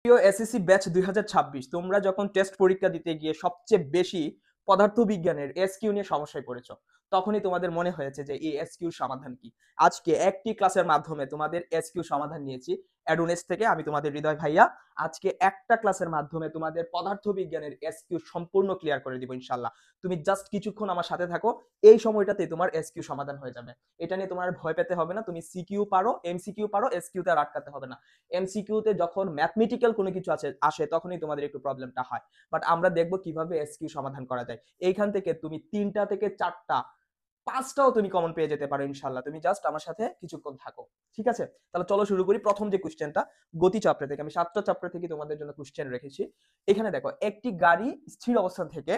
প্রিয় SSC batch 2026, তোমরা যখন টেস্ট পরীক্ষা দিতে গিয়ে সবচেয়ে বেশি পদার্থবিজ্ঞানের এসকিউ নিয়ে সমস্যায় পড়েছো, তখনই তোমাদের মনে হয়েছে যে এই এসকিউর সমাধান কি। আজকে একটি ক্লাসের মাধ্যমে তোমাদের এসকিউ সমাধান নিয়েছি অ্যাডোনেস থেকে। আমি তোমাদের হৃদয় ভাইয়া। আজকে একটা ক্লাসের মাধ্যমে তোমাদের পদার্থবিজ্ঞানের এসকিউ সম্পূর্ণ ক্লিয়ার করে দিব ইনশাল্লাহ। তুমি জাস্ট কিছুক্ষণ আমার সাথে থাকো, এই সময়টাতে তোমার এসকিউ সমাধান হয়ে যাবে। এটা নিয়ে তোমার ভয় পেতে হবে না। তুমি সিকিউ পারো, এমসিকিউ পারো, এসকিউতে আর আটকাতে হবে না। এমসিকিউতে যখন ম্যাথমেটিক্যাল কোনো কিছু আসে তখনই তোমাদের একটু প্রবলেমটা হয়। বাট আমরা দেখবো কিভাবে এসকিউ সমাধান করা যায়। এইখান থেকে তুমি 3টা থেকে 4টা, 5টাও তুমি কমন পেয়ে যেতে পারো ইনশাল্লাহ। তুমি জাস্ট আমার সাথে কিছুক্ষণ থাকো, ঠিক আছে? তাহলে চলো শুরু করি। প্রথম যে কোশ্চেনটা গতি চ্যাপ্টার থেকে, আমি 7টা চ্যাপ্টার থেকে তোমাদের জন্য কোশ্চেন রেখেছি। এখানে দেখো, একটি গাড়ি স্থির অবস্থান থেকে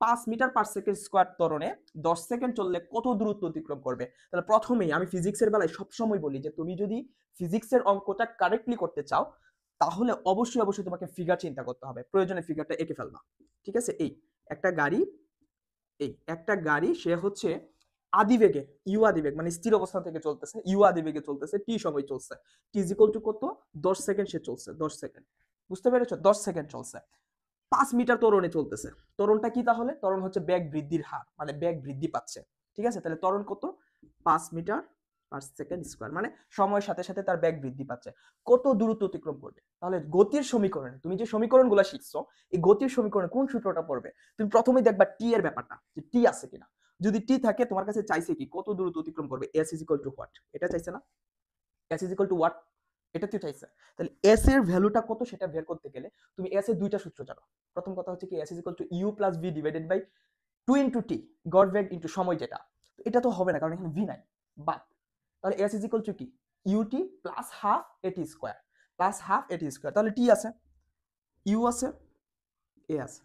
5 মিটার/সেকেন্ড স্কোয়ার ত্বরণে 10 সেকেন্ড চললে কত দূরত্ব অতিক্রম করবে? তাহলে প্রথমেই আমি ফিজিক্সের বেলায় সবসময় বলি যে তুমি যদি ফিজিক্সের অঙ্কটা কারেক্টলি করতে চাও, তাহলে অবশ্যই অবশ্যই তোমাকে ফিগার চিন্তা করতে হবে। প্রয়োজনে ফিগারটা এঁকে ফেলবা, ঠিক আছে? একটা গাড়ি একটা গাড়ি সে হচ্ছে আদিবেগে, ইউ আদিবেগ মানে স্থির অবস্থান থেকে চলতেছে, ইউ আদিবেগে চলতেছে, টি সময় চলছে। টি ইজ ইকুয়াল টু কত? 10 সেকেন্ড সে চলছে, 10 সেকেন্ড। বুঝতে পেরেছো? 10 সেকেন্ড চলছে, 5 মিটার ত্বরণে চলতেছে। ত্বরণটা কি তাহলে? ত্বরণ হচ্ছে বেগ বৃদ্ধির হার, মানে বেগ বৃদ্ধি পাচ্ছে, ঠিক আছে? তাহলে ত্বরণ কত? 5 মিটার/সেকেন্ড স্কোয়ার, মানে সময়ের সাথে সাথে তার বেগ বৃদ্ধি পাচ্ছে। কত দূরত্ব অতিক্রম করবে? তাহলে গতির সমীকরণে তুমি যে সমীকরণগুলো শিখছো, এই গতির সমীকরণে কোন সূত্রটা পড়বে? তুমি প্রথমেই দেখবা টি এর ব্যাপারটা, যে টি আছে কিনা। যদি টি থাকে, তোমার কাছে চাইছে কি কত দূরত্ব অতিক্রম করবে, S is equal to what, এটা চাইছে না? S is equal to what, এটা তুই চাইছে। তাহলে এস এর ভ্যালুটা কত সেটা বের করতে গেলে তুমি এস এর দুইটা সূত্র জানো। প্রথম কথা হচ্ছে কি, S is equal to u plus v divided by 2 into t, গড় বেগ ইন্টু সময় যেটা। তো এটা তো হবে না, কারণ এখানে ভি নাই, বাদ। তাহলে এস ইজ ইকুয়াল টু কি, UT plus half at square, plus half at square. তাহলে টি আছে, ইউ আছে, এ আছে,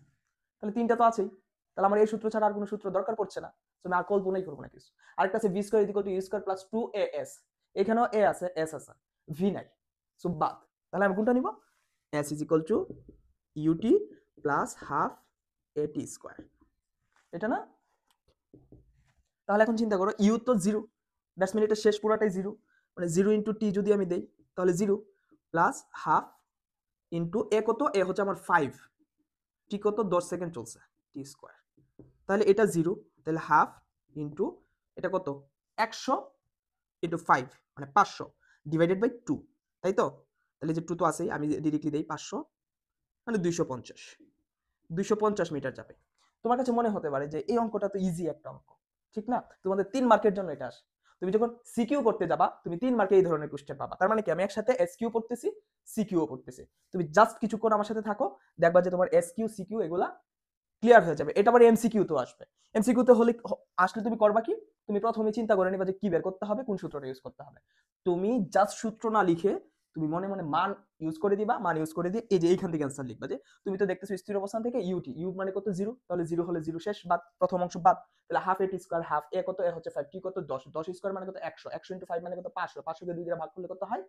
তাহলে তিনটা তো আছেই। তাহলে আমার এই সূত্র ছাড়া আর কোনো সূত্র দরকার পড়ছে না। তো আমি আর কল্পনাই করবো না কিছু। আরেকটা আছে v square is equal to u square plus 2as, এখানেও এ আছে, এস আছে, ভি নাই, সো বাদ। তাহলে আমি কোনটা নিব? S is equal to ut plus half at square, এটা না? তাহলে এখন চিন্তা করো, ইউ তো জিরো, দ্যাটস মিন এটা শেষ পুরাটাই জিরো, মানে 0 × টি যদি আমি দেই তাহলে 0, প্লাস হাফ ইন্টু এ কত, এ হচ্ছে আমার 5, টি কত, 10 সেকেন্ড চলছে, টি স্কোয়ার। তাহলে এটা 0, তাহলে হাফ ইন্টু এটা কত, 100 ইন্টু 5 মানে 500 ডিভাইডেড বাই 2, তাই তো? তাহলে যে 2 তো আছেই, আমি ডিরেক্টলি দেই 500 মানে 250 মিটার যাবে। তোমার কাছে মনে হতে পারে যে এই অঙ্কটা তো ইজি একটা অঙ্ক, ঠিক না? তোমাদের 3 মার্কের জন্য এটা আসে। তুমি যখন সিকিউ করতে যাবা, তুমি 3 মার্কে এই ধরনের কোশ্চেন পাবা। তার মানে কি, আমি একসাথে এসকিউ পড়তেছি, সিকিউ পড়তেছি। তুমি জাস্ট কিছুক্ষণ আমার সাথে থাকো, দেখবা যে তোমার এসকিউ সিকিউ এগুলা ক্লিয়ার হয়ে যাবে। এটা আবার এমসিকিউ তো আসবে। এমসিকিউ তে হলে আসলে তুমি করবা কি, তুমি প্রথমে চিন্তা করে নিবা যে কি বের করতে হবে, কোন সূত্রটা ইউজ করতে হবে। তুমি জাস্ট সূত্র না লিখে তুমি মনে মনে মান ইউজ করে দিবা, মান ইউজ করে দিয়ে এই যে এইখান থেকে অ্যান্সার লিখবা। যে তুমি তো দেখতেছো স্থির অবস্থান থেকে ইউটি, ইউ মানে কত, 0, তাহলে 0 হলে 0 শেষ, বাদ, প্রথম অংশ বাদ। তাহলে হাফ এটি স্কয়ার, হাফ এ কত, এ হচ্ছে 5, টি কত, 10, 10 স্কয়ার মানে কত, 100, 100 ইনটু 5 মানে কত, 500, 500 কে 2 দিয়ে ভাগ করলে কত হয়,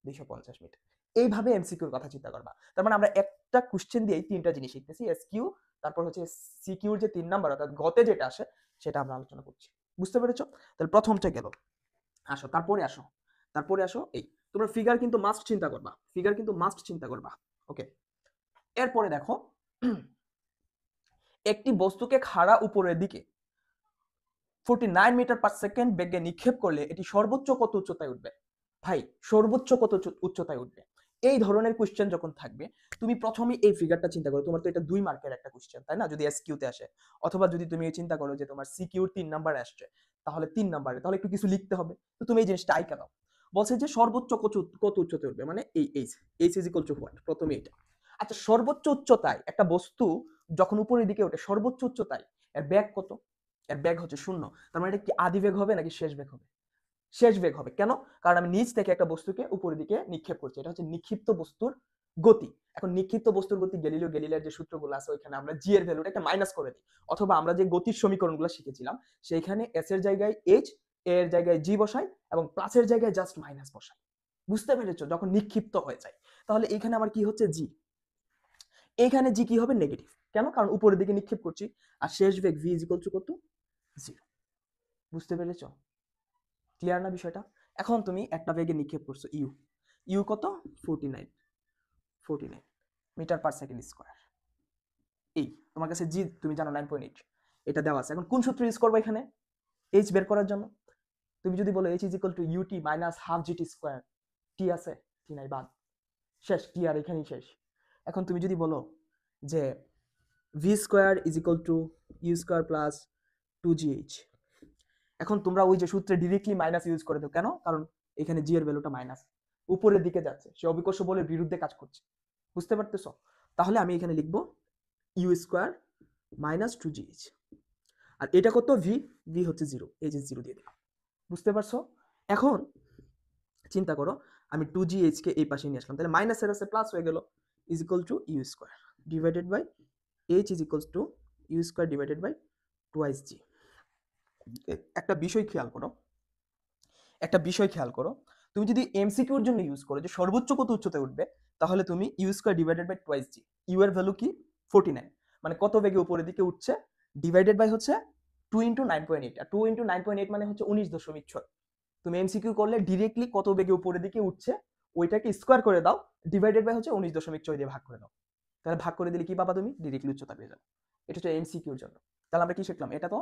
250 মিটার। এইভাবে এমসিকিউর কথা চিন্তা করবা। তার মানে আমরা একটা কোশ্চেন দিয়েই 3টা জিনিস শিখতেছি, এসকিউ, তারপর হচ্ছে সিকিউর যে 3 নাম্বার অর্থাৎ গতে যেটা আসে সেটা আমরা আলোচনা করছি। বুঝতে পেরেছো? তাহলে প্রথমটা গেল। আসো তারপরে আসো এই, তোমরা ফিগার কিন্তু মাস্ট চিন্তা করবা, ফিগার কিন্তু মাস্ট চিন্তা করবা। ওকে, এরপরে দেখো, একটি বস্তুকে খাড়া উপরের দিকে 49 মিটার/সেকেন্ড বেগে নিক্ষেপ করলে এটি সর্বোচ্চ কত উচ্চতায় উঠবে? ভাই, সর্বোচ্চ কত উচ্চতায় উঠবে? এই ধরনের কোশ্চেন যখন থাকবে, তুমি প্রথমে এই ফিগারটা চিন্তা করো। তোমার তো এটা 2 মার্কের একটা কোশ্চেন, তাই না? যদি এসকিউতে আসে, অথবা যদি তুমি চিন্তা করো যে তোমার সিকিউর 3 নাম্বার আসছে, তাহলে 3 নাম্বারে তাহলে একটু কিছু লিখতে হবে। তো তুমি এই জিনিসটা আইকা দাও। বলছে যে সর্বোচ্চ কত উচ্চতায় উঠবে, মানে এই H is equal to what, প্রথমে এটা। আচ্ছা, সর্বোচ্চ উচ্চতায় একটা বস্তু যখন উপরের দিকে ওঠে, সর্বোচ্চ উচ্চতায় এর ব্যাগ কত? এর ব্যাগ হচ্ছে 0। তার মানে এটা কি আদি বেগ হবে নাকি শেষ বেগ হবে? শেষ বেগ হবে। কেন? কারণ আমি নিচ থেকে একটা বস্তুকে উপরের দিকে নিক্ষেপ করছি। এটা হচ্ছে নিক্ষিপ্ত বস্তুর গতি। এখন নিক্ষিপ্ত বস্তুর গতি গ্যালিলিও গ্যালিলিয়ার যে সূত্রগুলো আছে ওইখানে আমরা জি এর ভ্যালুটা একটা মাইনাস করে দিই, অথবা আমরা যে গতির সমীকরণগুলো শিখেছিলাম সেইখানে এস এর জায়গায় এইচ, এ এর জায়গায় জি বসাই এবং প্লাসের জায়গায় জাস্ট মাইনাস বসাই। বুঝতে পেরেছো? যখন নিক্ষিপ্ত হয়ে যায়, তাহলে এইখানে আমার কি হচ্ছে, জি। এইখানে জি কি হবে, নেগেটিভ। কেন? কারণ উপরের দিকে নিক্ষেপ করছি। আর শেষ বেগ ভি ইজ ইকুয়াল টু কত, 0। বুঝতে পেরেছো? ক্লিয়ার না বিষয়টা? এখন তুমি একটা বেগে নিক্ষেপ করছো, ইউ, ইউ কত, 49, 49 মিটার পার সেকেন্ড স্কয়ার। এই তোমার কাছে জি তুমি জানো 9.8, এটা দেওয়া আছে। এখন কোন সূত্র ইউজ করবো এখানে এইচ বের করার জন্য? তুমি যদি বলো h is equal to u t minus half g t square, t আছে? টি নাই, বাদ, শেষ, টি আর এখানেই শেষ। এখন তুমি যদি বলো যে v square is equal to u square plus 2gh, এখন তোমরা ওই যে সূত্রে ডিরেক্টলি মাইনাস ইউজ করে দাও, কেন? কারণ এখানে জি এর ভ্যালুটা মাইনাস, উপরের দিকে যাচ্ছে, সে অভিকর্ষ বলের বিরুদ্ধে কাজ করছে, বুঝতে পারতেছো? তাহলে আমি এখানে লিখবো ইউ স্কয়ার মাইনাস 2gh, আর এটা কত? ভি, ভি হচ্ছে 0, এই যে 0 দিয়ে দিলাম, বুঝতে পারছো? এখন চিন্তা করো, আমি 2gh কে এই পাশে নিয়ে আসলাম, তাহলে মাইনাসের আছে প্লাস হয়ে গেল, is equal to u square divided by h is equal to u square divided by twice g. একটা বিষয় খেয়াল করো, একটা বিষয় খেয়াল করো, তুমি যদি এমসিকিউর জন্য ইউজ করো যে সর্বোচ্চ কত উচ্চতায় উঠবে, তাহলে তুমি u square divided by twice g, u এর ভ্যালু কি 49, মানে কত বেগে উপরের দিকে উঠছে, ডিভাইডেড বাই হচ্ছে 2 ইন্টু 9.8, আর 2 ইন্টু 9.8 মানে হচ্ছে 19.6। তুমি এমসিকিউ করলে ডিরেক্টলি কত বেগে উপরের দিকে উঠছে ওইটাকে স্কোয়ার করে দাও, ডিভাইডেড বাই হচ্ছে 19.6 দিয়ে ভাগ করে দাও, তাহলে ভাগ করে দিলে কি পাবা? তুমি ডিরেক্টলি উচ্চতা পেয়ে যাবে। এটা হচ্ছে এমসিকিউর জন্য। তাহলে আমরা কি শিখলাম? এটা তো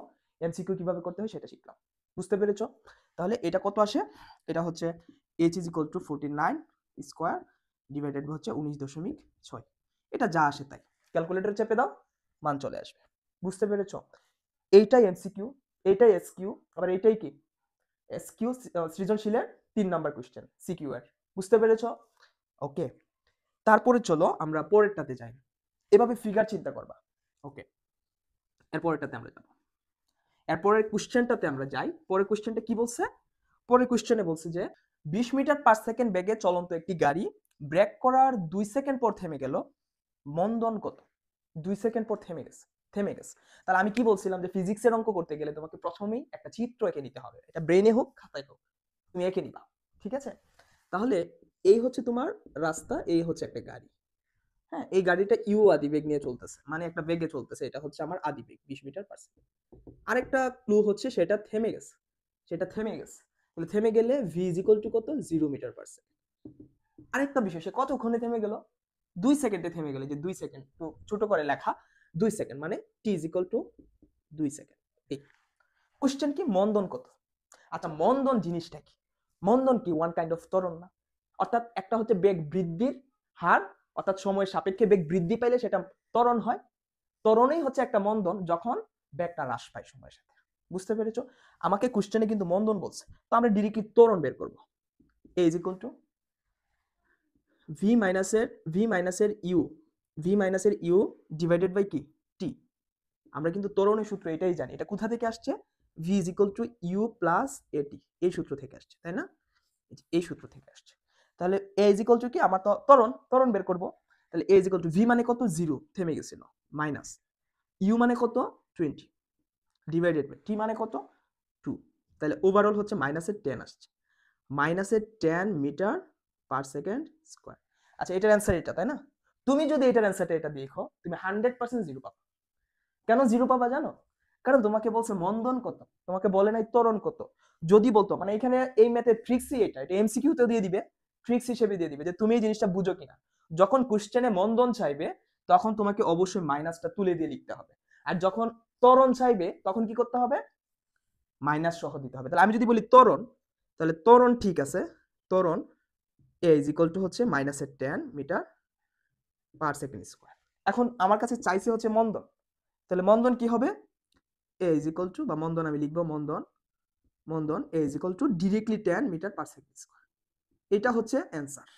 এমসিকিউ কিভাবে করতে হয় সেটা শিখলাম, বুঝতে পেরেছো? তাহলে এটা কত আসে? এটা হচ্ছে h is equal to 49 square divided by হচ্ছে 19.6, এটা যা আসে তাই ক্যালকুলেটর চেপে দাও, মান চলে আসবে, বুঝতে পেরেছো? এইটাই এমসিকিউ, এইটাই এসকিউ, আবার এইটাই কি এসকিউ, সৃজনশীলের 3 নাম্বার কোশ্চেন সিকিউ এর, বুঝতে পেরেছো? ওকে, তারপরে চলো আমরা পরেরটাতে যাই, এভাবে ফিগার চিন্তা করবা। ওকে, এরপরেরটাতে আমরা যাব, এরপরের কোশ্চেনটাতে আমরা যাই। পরের কোশ্চেনটা কি বলছে? পরের কোশ্চেনে বলছে যে 20 মিটার পার সেকেন্ড বেগে চলন্ত একটি গাড়ি ব্রেক করার 2 সেকেন্ড পর থেমে গেল, মন্দন কত? 2 সেকেন্ড পর থেমে গেছে, থেমে গেছে। তাহলে আমি কি বলছিলাম যে ফিজিক্সের অঙ্ক করতে গেলে তোমাকে প্রথমেই একটা চিত্র এঁকে নিতে হবে, এটা ব্রেনে হোক খাতায় হোক তুমি এঁকে নিবা, ঠিক আছে? তাহলে এই হচ্ছে তোমার রাস্তা, এই হচ্ছে একটা গাড়ি, হ্যাঁ, এই গাড়িটা ইউ আদি বেগ নিয়ে চলতেছে, মানে একটা বেগে চলতেছে, এটা হচ্ছে আমার আদি বেগ 20 মিটার পার সেকেন্ড। আরেকটা ক্লু হচ্ছে সেটা থেমে গেছে, সেটা থেমে গেছে, তাহলে থেমে গেলে ভি ইজ ইকুয়াল টু কত? 0 মিটার পার সেকেন্ড। আরেকটা বিষয়, সে কতক্ষণে থেমে গেল? 2 সেকেন্ডে থেমে গেল, যে 2 সেকেন্ড তো ছোট করে লেখা, 2 সেকেন্ড মানে টি ইজ ইকুয়াল টু 2 সেকেন্ড। এই কোশ্চেন কি? মন্দন কত? আচ্ছা, মন্দন জিনিসটা কি? মন্দন কি ওয়ান কাইন্ড অফ ত্বরণ না? অর্থাৎ একটা হচ্ছে বেগ বৃদ্ধির হার, অর্থাৎ সময়ের সাপেক্ষে বেগ বৃদ্ধি পাইলে সেটা ত্বরণ হয়, ত্বরণই হচ্ছে একটা মন্দন যখন বেগটা হ্রাস পায় সময়ের সাথে, বুঝতে পেরেছো? আমাকে কোশ্চেনে কিন্তু মন্দন বলছে, তো আমরা ডিরেক্টলি ত্বরণ বের করব। এ ইজ ইকুয়াল টু ভি মাইনাসের ইউ ডিভাইডেড বাই কি? টি। আমরা কিন্তু ত্বরণের সূত্র এটাই জানি, এটা কোথা থেকে আসছে? V is equal to u plus at, এই সূত্র থেকে আসছে, তাই না? এই সূত্র থেকে আসছে। তাহলে এ ইজ ইকুয়াল টু কি? আমার তো ত্বরণ বের করব। তাহলে এ ইজ ইকুয়াল টু ভি মানে কত? 0, থেমে গেছিল, মাইনাস ইউ মানে কত? 20 ডিভাইডেড বাই টি মানে কত? 2। তাহলে ওভারঅল হচ্ছে মাইনাসের 10 আসছে, মাইনাসের 10 মিটার পার সেকেন্ড স্কয়ার। আচ্ছা, এটার অ্যান্সার এটা, তাই না? তুমি যদি এটার অ্যান্সারটা এটা দেখো, তুমি 100% 0 পাবা। কেন 0 পাবা জানো? কারণ তোমাকে বলছে মন্দন কত, তোমাকে বলে নাই ত্বরণ কত। যদি বলতো, মানে এখানে এই ম্যাথের ট্রিক্সই এটা এমসিকিউ তেও দিয়ে দিবে, ট্রিক্স হিসেবে দিয়ে দিবে যে তুমি এই জিনিসটা বুঝো কিনা। যখন কোশ্চেনে মন্দন চাইবে তখন তোমাকে অবশ্যই মাইনাসটা তুলে দিয়ে লিখতে হবে, আর যখন ত্বরণ চাইবে তখন কি করতে হবে? মাইনাস সহ দিতে হবে। তাহলে আমি যদি বলি ত্বরণ, তাহলে ত্বরণ ঠিক আছে, ত্বরণ এ ইজ ইকুয়াল টু হচ্ছে মাইনাসের 10 মিটার পার সেকেন্ড স্কয়ার। এখন আমার কাছে চাইছে হচ্ছে মন্দন, তাহলে মন্দন কি হবে? এ ইজ ইকুয়াল টু, বা মন্দন আমি লিখবো মন্দন a is equal to directly 10 metre per second square. এটা হচ্ছে অ্যান্সার,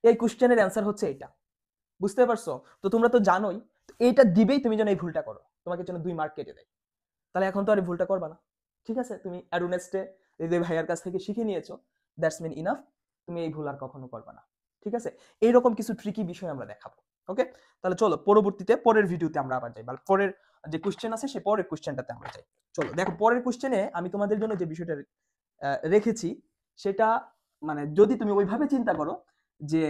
এই কোশ্চেনের অ্যান্সার হচ্ছে এটা, বুঝতে পারছো? তো তোমরা তো জানোই, এইটা দিবেই তুমি যেন এই ভুলটা করো, তোমাকে যেন 2 মার্ক কেটে দেয়। তাহলে এখন তো আর এই ভুলটা করবা না, ঠিক আছে? তুমি অ্যাডুনেস্টে হৃদয় ভাইয়ার কাছ থেকে শিখে নিয়েছো, দ্যাটস মিন ইনাফ, তুমি এই ভুল আর কখনো করবা না, ঠিক আছে? এইরকম কিছু ট্রিকি বিষয় আমরা দেখাবো। ওকে, তাহলে চলো পরবর্তীতে পরের ভিডিওতে আমরা আবার যাই, বা পরের যে কোশ্চেন আছে সেই পরের কোশ্চেনটাতে আমরা যাই। চলো দেখো, পরের কোশ্চেনে আমি তোমাদের জন্য যে বিষয়টা রেখেছি সেটা, মানে যদি তুমি ওইভাবে চিন্তা করো যে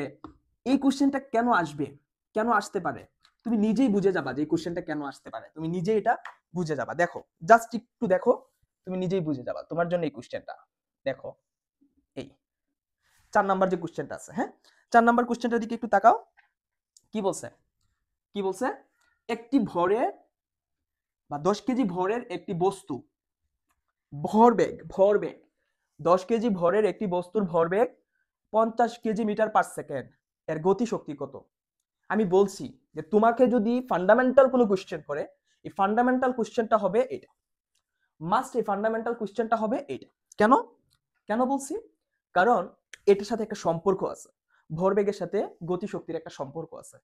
এই কোশ্চেনটা কেন আসবে, কেন আসতে পারে, তুমি নিজেই বুঝে যাবা যে এই কোশ্চেনটা কেন আসতে পারে, তুমি নিজেই এটা বুঝে যাবা। দেখো, জাস্ট একটু দেখো, তুমি নিজেই বুঝে যাবা, তোমার জন্য এই কোশ্চেনটা। দেখো, এই 4 নাম্বার যে কোশ্চেনটা আছে, হ্যাঁ, 4 নাম্বার কোশ্চেনটার দিকে একটু তাকাও। কি বলছে? কি বলছে? একটি ভরের বা 10 কেজি ভরের একটি বস্তু ভরবেগ 10 কেজি ভরের একটি বস্তুর ভরবেগ 50 কেজি মিটার পার সেকেন্ড, এর গতি শক্তি কত? আমি বলছি যে তোমাকে যদি ফান্ডামেন্টাল কোনো কোশ্চেন করে, এই ফান্ডামেন্টাল কোশ্চেনটা হবে এটা, মাস্ট এই ফান্ডামেন্টাল কোশ্চেনটা হবে এটা। কেন কেন বলছি? কারণ এটার সাথে একটা সম্পর্ক আছে, ভরবেগের সাথে গতিশক্তির একটা সম্পর্ক আছে।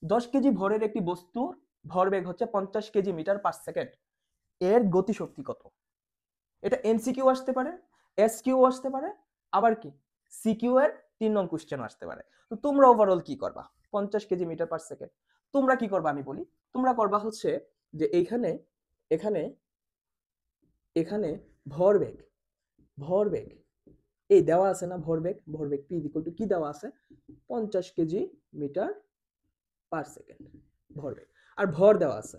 10 কেজি ভরের একটি বস্তুর ভরবেগ হচ্ছে 50 কেজি মিটার পার সেকেন্ড, এর গতিশক্তি কত? এটা এমসিকিউ আসতে পারে, এসকিউ আসতে পারে, আবার কি সিকিউ এর 3 নং কোশ্চেন আসতে পারে। তো তোমরা ওভারঅল কি করবা? 50 কেজি মিটার পার সেকেন্ড তোমরা কি করবা আমি বলি। তোমরা করবা হচ্ছে যে এইখানে এখানে এখানে ভরবেগ ভরবেগ এই দেওয়া আছে না, ভরবেগ পি ইকুয়াল টু কি দেওয়া আছে? 50 কেজি মিটার পার সেকেন্ড ভরবেগ, আর ভর দেওয়া আছে,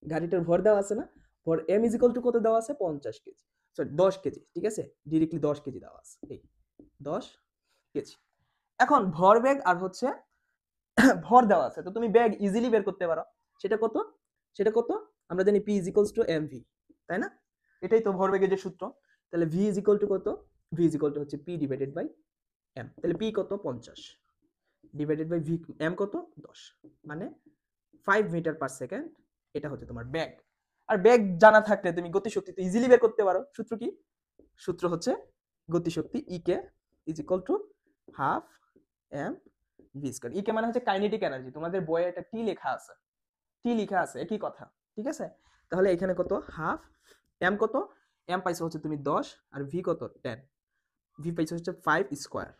গাড়িটার ভর দেওয়া আছে না, ভর এম ইজ ইকুয়াল টু কত দেওয়া আছে? 50 কেজি, সরি 10 কেজি, ঠিক আছে, ডিরেক্টলি 10 কেজি দেওয়া আছে, এই 10 কেজি। এখন ভরবেগ আর হচ্ছে ভর দেওয়া আছে, তো তুমি ব্যাগ ইজিলি বের করতে পারো। সেটা কত? সেটা কত? আমরা জানি p is equals to m v, তাই না? এটাই তো ভরবেগের যে সূত্র। তাহলে ভি ইজ ইকুয়াল টু কত? ভি ইজ ইকুয়াল টু হচ্ছে পি ডিভাইডেড বাই এম। তাহলে পি কত? 50 ডিভাইডেড বাই ভি এম কত? 10, মানে 5 মিটার পার সেকেন্ড। এটা হচ্ছে তোমার ব্যাগ। আর ব্যাগ জানা থাকলে তুমি গতিশক্তি তো ইজিলি বের করতে পারো। সূত্র কি? সূত্র হচ্ছে গতিশক্তি E K is equal to half m v square. E K মানে হচ্ছে কাইনেটিক এনার্জি, তোমাদের বইয়ে এটা টি লেখা আছে, টি লেখা আছে, একই কথা, ঠিক আছে? তাহলে এখানে কত? হাফ এম কত? এম পাইছো হচ্ছে তুমি 10, আর ভি কত? 10। ভি পাইছো হচ্ছে 5 স্কয়ার,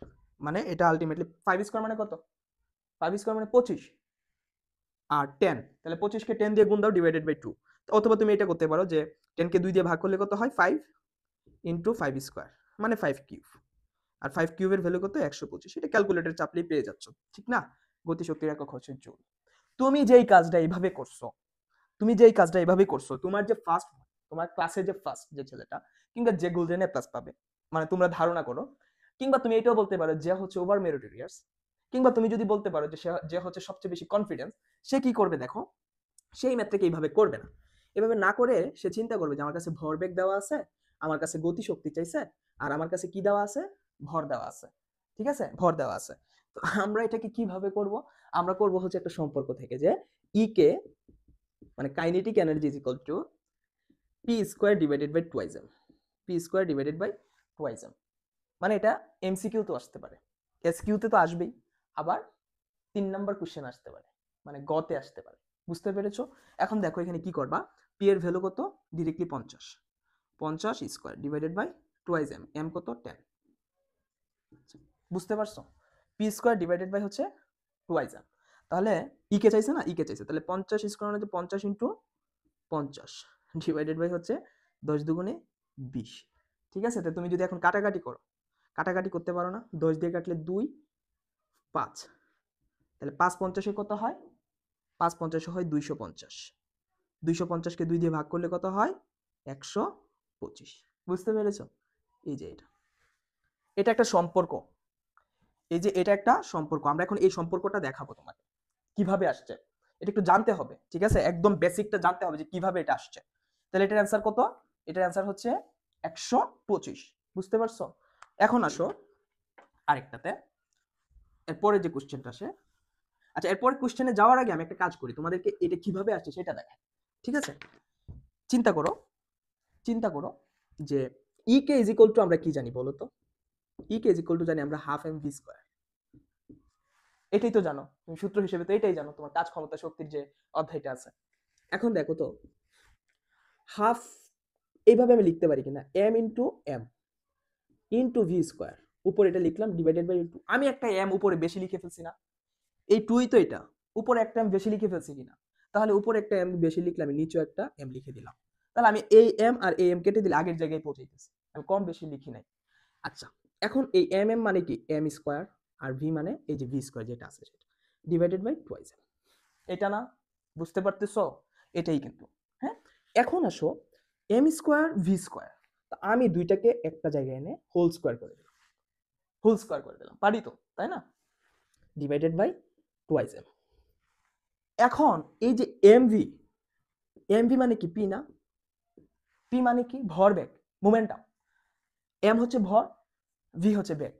মানে এটা আলটিমেটলি 5 স্কয়ার মানে কত? 5 স্কয়ার মানে 25, আর 10, তাহলে 25 কে 10 দিয়ে গুণ দাও ডিভাইডেড বাই 2। অথবা তুমি এটা করতে পারো যে 10 কে 2 দিয়ে ভাগ করলে কত হয়? 5 ইনটু 5 স্কয়ার, মানে 5 কিউব। আর 5 কিউবের ভ্যালু কত? 125। এটা ক্যালকুলেটর চাপলেই পেয়ে যাচ্ছ, ঠিক না? গতিশক্তির একক হচ্ছে জুল। তুমি যেই কাজটা এইভাবে করছো, তোমার যে ফার্স্ট, তোমার ক্লাসে যে ফার্স্ট যে ছেলেটা, কিংবা যে গোল্ডেন এ প্লাস পাবে, মানে তোমরা ধারণা করো, কিংবা তুমি এটাও বলতে পারো যে হচ্ছে ওভার মেরিটোরিয়াস, কিংবা তুমি যদি বলতে পারো যে যে হচ্ছে সবচেয়ে বেশি কনফিডেন্স, সে কি করবে দেখো, সেই ম্যাথটাকে এইভাবে করবে না। এভাবে না করে সে চিন্তা করবে যে আমার কাছে ভরবেগ দেওয়া আছে, আমার কাছে গতিশক্তি চাইছে, আর আমার কাছে কি দেওয়া আছে? ভর দেওয়া আছে, ঠিক আছে, ভর দেওয়া আছে। তো আমরা এটাকে কিভাবে করব? আমরা করব হচ্ছে একটা সম্পর্ক থেকে, যে ই কে মানে kinetic energy is equal to p square divided by twice m, p square divided by twice m. মানে এটা এমসিকিউ তো আসতে পারে, এসকিউতে তো আসবেই, আবার 3 নাম্বার কোশ্চেন আসতে পারে, মানে গতে আসতে পারে। বুঝতে পেরেছো? এখন দেখো এখানে কি করবা, পি এর ভ্যালু কত? Directly 50 square divided by twice m, m কত? 10। বুঝতে পারছো? পি স্কয়ার ডিভাইডেড বাই হচ্ছে টুয়াইস এম। তাহলে ই কে চাইছে না, ই কে চাইছে, তাহলে 50 স্কয়ার মানে 50 ইনটু 50 ডিভাইডেড বাই হচ্ছে 10 দুগুণে 20, ঠিক আছে? তো তুমি যদি এখন কাটাকাটি করো, কাটাকাটি করতে পারো না, 10 দিয়ে কাটলে 2 5, তাহলে 5 50 কত হয়? 5 50 হয় 250, 250 কে 2 দিয়ে ভাগ করলে কত হয়? 125। বুঝতে পেরেছো? এই যে এটা, এটা একটা সম্পর্ক, এই যে এটা একটা সম্পর্ক। আমরা এখন এই সম্পর্কটা দেখাবো তোমাকে কিভাবে আসছে, এটা একটু জানতে হবে, ঠিক আছে? একদম বেসিকটা জানতে হবে যে কিভাবে এটা আসছে। তাহলে এটার অ্যান্সার কত? এটার অ্যান্সার হচ্ছে 125। বুঝতে পারছো? এখন আসো আরেকটাতে, এরপরে যে কোশ্চেনটা আসে। আচ্ছা, এরপরে কোশ্চেনে যাওয়ার আগে আমি একটা কাজ করি, তোমাদেরকে এটা কিভাবে আসছে সেটা দেখাই, ঠিক আছে? চিন্তা করো, চিন্তা করো যে E K is equal two আমরা কি জানি বলো তো? ই কে ইজ ইকুয়াল টু জানি আমরা হাফ এম ভি স্কয়ার। এটাই তো জানো তুমি, সূত্র হিসেবে তো এটাই জানো, তোমার কাজ ক্ষমতা শক্তির যে অধ্যায়টা আছে। এখন দেখো তো, হাফ এইভাবে আমি লিখতে পারি কিনা, m into m into v square, উপরে এটা লিখলাম ডিভাইডেড বাই টু। আমি একটা এম উপরে বেশি লিখে ফেলছি না, এই টুই তো এটা, উপরে একটা এম বেশি লিখে ফেলছি কিনা? তাহলে উপরে একটা এম বেশি লিখলাম, নিচে একটা এম লিখে দিলাম, তাহলে আমি এই এম আর এই এম কেটে দিলে আগের জায়গায় পৌঁছাইতেছি, আমি কম বেশি লিখি নাই। আচ্ছা, এখন এই এম এম মানে কি? এম স্কয়ার, আর ভি মানে এই যে ভি স্কয়ার যেটা আছে সেটা, ডিভাইডেড বাই টুয়াইস এম। এটা না? বুঝতে পারতেছো? এটাই কিন্তু। হ্যাঁ, এখন আসো এম স্কয়ার ভি স্কয়ার, আমি দুইটাকে একটা জায়গায় এনে হোল স্কয়ার করে দিলাম, হোল স্কয়ার করে দিলাম, পারি তো, তাই না? Divided by twice m. এখন এই যে এমভি, এমভি মানে কি পি না, পি মানে কি ভরবেগ, মোমেন্টাম। এম হচ্ছে ভর, ভি হচ্ছে বেগ,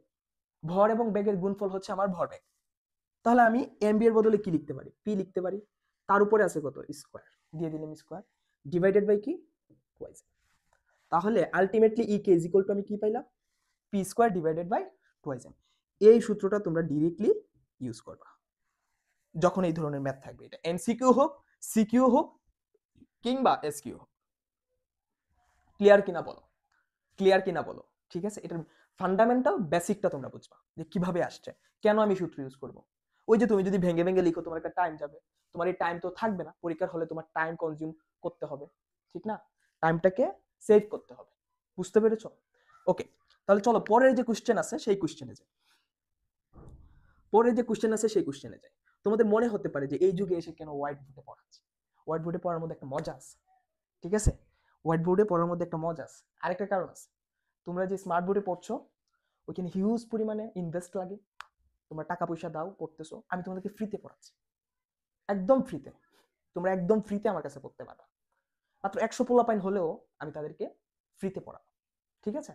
ভর এবং বেগের গুণফল হচ্ছে আমার ভরবেগ। তাহলে আমি এমবি এর বদলে কি লিখতে পারি, পি লিখতে পারি। তার উপরে আছে কত, স্কোয়ার, দিয়ে দিলাম স্কোয়ার, ডিভাইডেড বাই কি, টুয়াইস। তাহলে ultimately E K is equal to আমি কি পাইলাম, p square divided by twice m. এই সূত্রটা তোমরা ডিরেক্টলি ইউজ করবা যখন এই ধরনের ম্যাথ থাকবে, এটা এমসিকিউ হোক, সিকিউ হোক কিংবা এসকিউ হোক। ক্লিয়ার কিনা বলো, ক্লিয়ার কিনা বলো। ঠিক আছে, এটার ফান্ডামেন্টাল বেসিকটা তোমরা বুঝবা যে কিভাবে আসছে, কেন আমি সূত্র ইউজ করব। ওই যে তুমি যদি ভেঙে ভেঙে লিখো তোমার একটা টাইম যাবে, তোমার এই টাইম তো থাকবে না, পরীক্ষার হলে তোমার টাইম কনজিউম করতে হবে, ঠিক না, টাইমটাকে সেভ করতে হবে। বুঝতে পেরেছো? ওকে, তাহলে চলো পরের যে কোশ্চেন আছে সেই কোশ্চেনে যাই। পরের যে কোশ্চেন আছে সেই কোশ্চেনে যাই। তোমাদের মনে হতে পারে যে এই যুগে এসে কেন হোয়াইট বোর্ডে পড়াচ্ছে। হোয়াইট বোর্ডে পড়ার মধ্যে একটা মজা আছে, ঠিক আছে, হোয়াইট বোর্ডে পড়ার মধ্যে একটা মজা আছে। আরেকটা কারণ আছে, তোমরা যে স্মার্ট বোর্ডে পড়ছো ওইখানে হিউজ পরিমাণে ইনভেস্ট লাগে, তোমরা টাকা পয়সা দাও পড়তেছো, আমি তোমাদেরকে ফ্রিতে পড়াচ্ছি, একদম ফ্রিতে। তোমরা একদম ফ্রিতে আমার কাছে পড়তে পারো, মাত্র 100 পোলাপাইন হলেও আমি তাদেরকে ফ্রিতে পড়াবো। ঠিক আছে,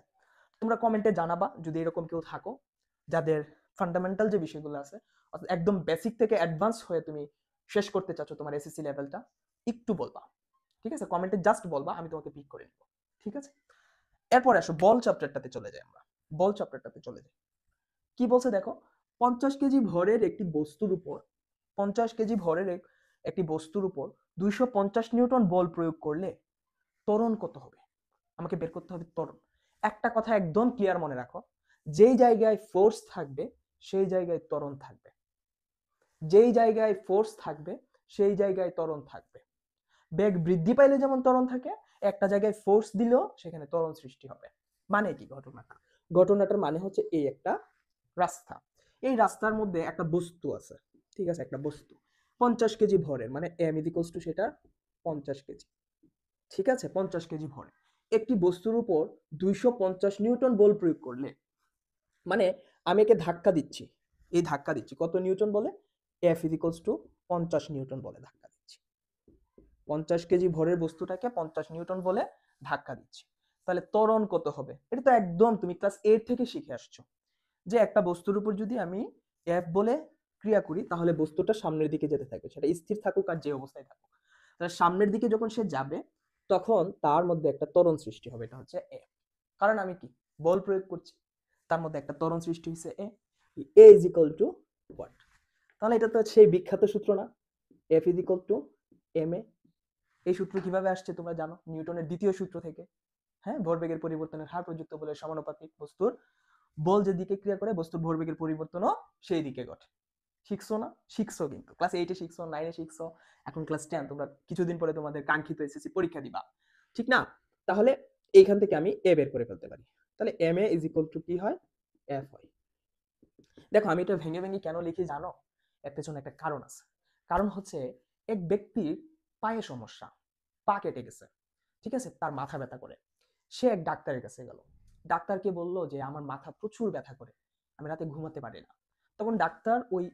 তোমরা কমেন্টে জানাবা যদি এরকম কেউ থাকো যাদের ফান্ডামেন্টাল যে বিষয়গুলো আছে একদম বেসিক থেকে অ্যাডভান্স হয়ে তুমি শেষ করতে চাচ্ছ তোমার এসএসসি লেভেলটা, একটু বলবা। ঠিক আছে, কমেন্টে জাস্ট বলবা, আমি তোমাকে পিক করে নিব। ঠিক আছে, এরপরে আসো বল চ্যাপ্টারটাতে চলে যাই আমরা। বল চ্যাপ্টারটাতে চলে যাই, কি বলছে দেখো, 50 কেজি ভরের একটি বস্তুর উপর 50 কেজি ভরের একটি বস্তুর উপর 250 নিউটন বল প্রয়োগ করলে ত্বরণ কত হবে, আমাকে বের করতে হবে ত্বরণ। একটা কথা একদম ক্লিয়ার মনে রাখো, যেই জায়গায় ফোর্স থাকবে সেই জায়গায় ত্বরণ থাকবে, যেই জায়গায় ফোর্স থাকবে সেই জায়গায় ত্বরণ থাকবে। বেগ বৃদ্ধি পাইলে যেমন ত্বরণ থাকে, একটা জায়গায় ফোর্স দিলেও সেখানে ত্বরণ সৃষ্টি হবে। মানে কি ঘটনাটা, ঘটনাটার মানে হচ্ছে এই একটা রাস্তা, এই রাস্তার মধ্যে একটা বস্তু আছে, ঠিক আছে, একটা বস্তু 50 কেজি ভরের, মানে এম ইজ ইকুয়ালস টু সেটা 50 কেজি। ঠিক আছে, 50 কেজি ভরের একটি বস্তুর উপর 250 নিউটন বল প্রয়োগ করলে, মানে আমি একে ধাক্কা দিচ্ছি, এই ধাক্কা দিচ্ছি কত নিউটন বলে, F is equals two 50 Newton বলে ধাক্কা দিচ্ছি। 50 কেজি ভরের বস্তুটাকে 50 নিউটন বলে ধাক্কা দিচ্ছি, তাহলে ত্বরণ কত হবে। এটা তো একদম তুমি ক্লাস 8 থেকে শিখে আসছো যে একটা বস্তুর উপর যদি আমি এফ বলে ক্রিয়া করি তাহলে বস্তুটা সামনের দিকে যেতে থাকবে, সেটা স্থির থাকুক আর যে অবস্থায় থাকুক, তাহলে সামনের দিকে যখন সে যাবে তখন তার মধ্যে একটা ত্বরণ সৃষ্টি হবে, এটা হচ্ছে এ। কারণ আমি কি বল প্রয়োগ করছি, তার মধ্যে একটা ত্বরণ সৃষ্টি হয়েছে a, a is equal to what, তাহলে এটা তো সেই বিখ্যাত সূত্র না, F is equal to m a. এই সূত্র কিভাবে আসছে তোমরা জানো, নিউটনের দ্বিতীয় সূত্র থেকে। হ্যাঁ, ভরবেগের পরিবর্তনের হার প্রযুক্ত বলের সমানুপাতিক, বস্তুর বল যে দিকে ক্রিয়া করে বস্তুর ভরবেগের পরিবর্তনও সেই দিকে ঘটে। শিখছো না, শিখছো, কিন্তু ক্লাস 8 এ শিখছো, 9 এ শিখছো, এখন ক্লাস 10, তোমরা কিছুদিন পরে তোমাদের কাঙ্ক্ষিত এসএসসি পরীক্ষা দিবা, ঠিক না। তাহলে এইখান থেকে আমি এ বের করে ফেলতে পারি, তাহলে m a is equal to কি হয়, এফ হয়। দেখো আমি এটা ভেঙে ভেঙে কেন লিখি জানো, এর পেছনে একটা কারণ আছে। কারণ হচ্ছে এক ব্যক্তির পায়ে সমস্যা, পা কেটে গেছে, ঠিক আছে, তার মাথা ব্যথা করে, সে এক ডাক্তারের কাছে গেল, ডাক্তারকে বলল যে আমার মাথা প্রচুর ব্যথা করে, আমি রাতে ঘুমাতে পারি না। তখন ডাক্তার ওই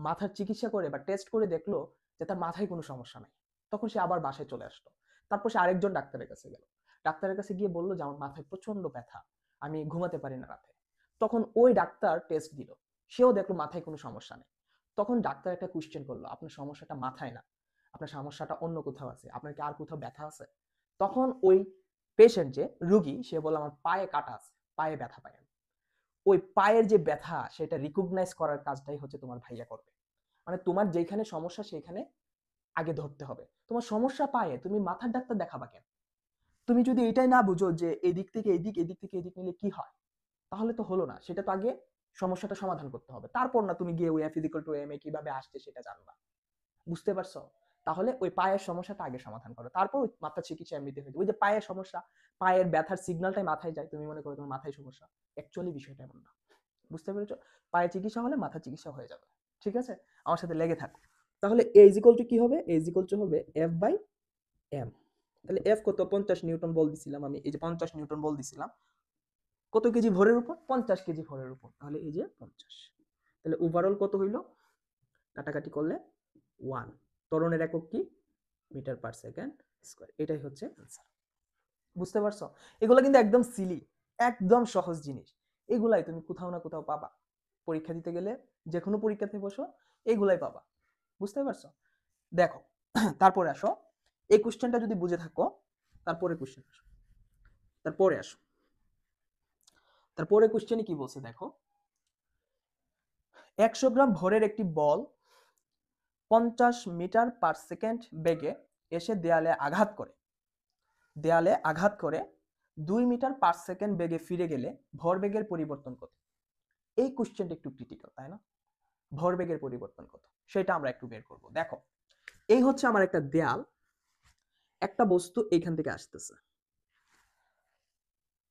মাথার চিকিৎসা করে বা টেস্ট করে দেখলো যে তার মাথায় কোনো সমস্যা নাই। তখন সে আবার বাসায় চলে আসলো, তারপর সে আরেকজন ডাক্তারের কাছে গেল, ডাক্তারের কাছে গিয়ে বললো যে আমার মাথায় প্রচন্ড ব্যথা, আমি ঘুমাতে পারি না রাতে। তখন ওই ডাক্তার টেস্ট দিল, সেও দেখলো মাথায় কোনো সমস্যা নেই। তখন ডাক্তার একটা কোশ্চেন করলো, আপনার সমস্যাটা মাথায় না, আপনার সমস্যাটা অন্য কোথাও আছে, আপনার কি আর কোথাও ব্যথা আছে? তখন ওই পেশেন্ট যে রুগী সে বলল আমার পায়ে কাটা আছে, পায়ে ব্যথা পায়। ওই পায়ের যে ব্যথা সেটা রিকগনাইজ করার কাজটাই হচ্ছে তোমার ভাইয়া করবে। মানে তোমার যেখানে সমস্যা সেখানে আগে ধরতে হবে, তোমার সমস্যা পায়ে, তুমি মাথার ডাক্তার দেখাবা কেন? তুমি যদি এটাই না বুঝো যে এদিক থেকে এদিক, এদিক থেকে এদিক নিলে কি হয়, তাহলে তো হলো না। সেটা তো আগে সমস্যাটা সমাধান করতে হবে, তারপর না তুমি গিয়ে ওই F is equal to m a কিভাবে আসছে সেটা জানবা। বুঝতে পারছো? তাহলে ওই পায়ের সমস্যাটা আগে সমাধান করো, তারপর ওই মাথার চিকিৎসা এমনিতে হয়ে যাবে। ওই যে পায়ের সমস্যা, পায়ের ব্যথার সিগন্যালটাই মাথায় যায়, তুমি মনে করো তোমার মাথায় সমস্যা, অ্যাকচুয়ালি বিষয়টা এমন না। বুঝতে পেরেছো? পায়ের চিকিৎসা হলে মাথার চিকিৎসা হয়ে যাবে। ঠিক আছে, আমার সাথে লেগে থাকো। তাহলে এ ইজ ইকুয়াল টু কি হবে, এ ইজ ইকুয়াল টু হবে এফ বাই এম। তাহলে এফ কত, 50 নিউটন বল দিছিলাম আমি, এই যে 50 নিউটন বল দিছিলাম কত কেজি ভরের উপর, 50 কেজি ভরের উপর, তাহলে এই যে 50, তাহলে ওভারঅল কত হইলো, কাটাকাটি করলে 1। ত্বরণের একক কি? Metre per second square. এটাই হচ্ছে आंसर। বুঝতে পারছো? এগুলো কিন্তু একদম সিলি, একদম সহজ জিনিস। এগুলাই তুমি কোথাও না কোথাও পাবা। পরীক্ষা দিতে গেলে যে কোনো পরীক্ষাতে বসো এগুলাই পাবা। বুঝতে পারছো? দেখো তারপরে আসো, এই কোশ্চেনটা যদি বুঝে থাকো তারপরে কোশ্চেন আসো, তারপরে আসো, তারপরে কোশ্চেনে কি বলছে দেখো, 100 গ্রাম ভরের একটি বল 50 মিটার পার সেকেন্ড বেগে এসে দেয়ালে আঘাত করে, দেয়ালে আঘাত করে 2 মিটার পার সেকেন্ড বেগে ফিরে গেলে ভরবেগের পরিবর্তন কত? এই কোশ্চেনটা একটু ক্রিটিক্যাল, তাই না? ভরবেগের পরিবর্তন কত সেটা আমরা একটু বের করব। দেখো এই হচ্ছে আমার একটা দেয়াল, একটা বস্তু এইখান থেকে আসতেছে,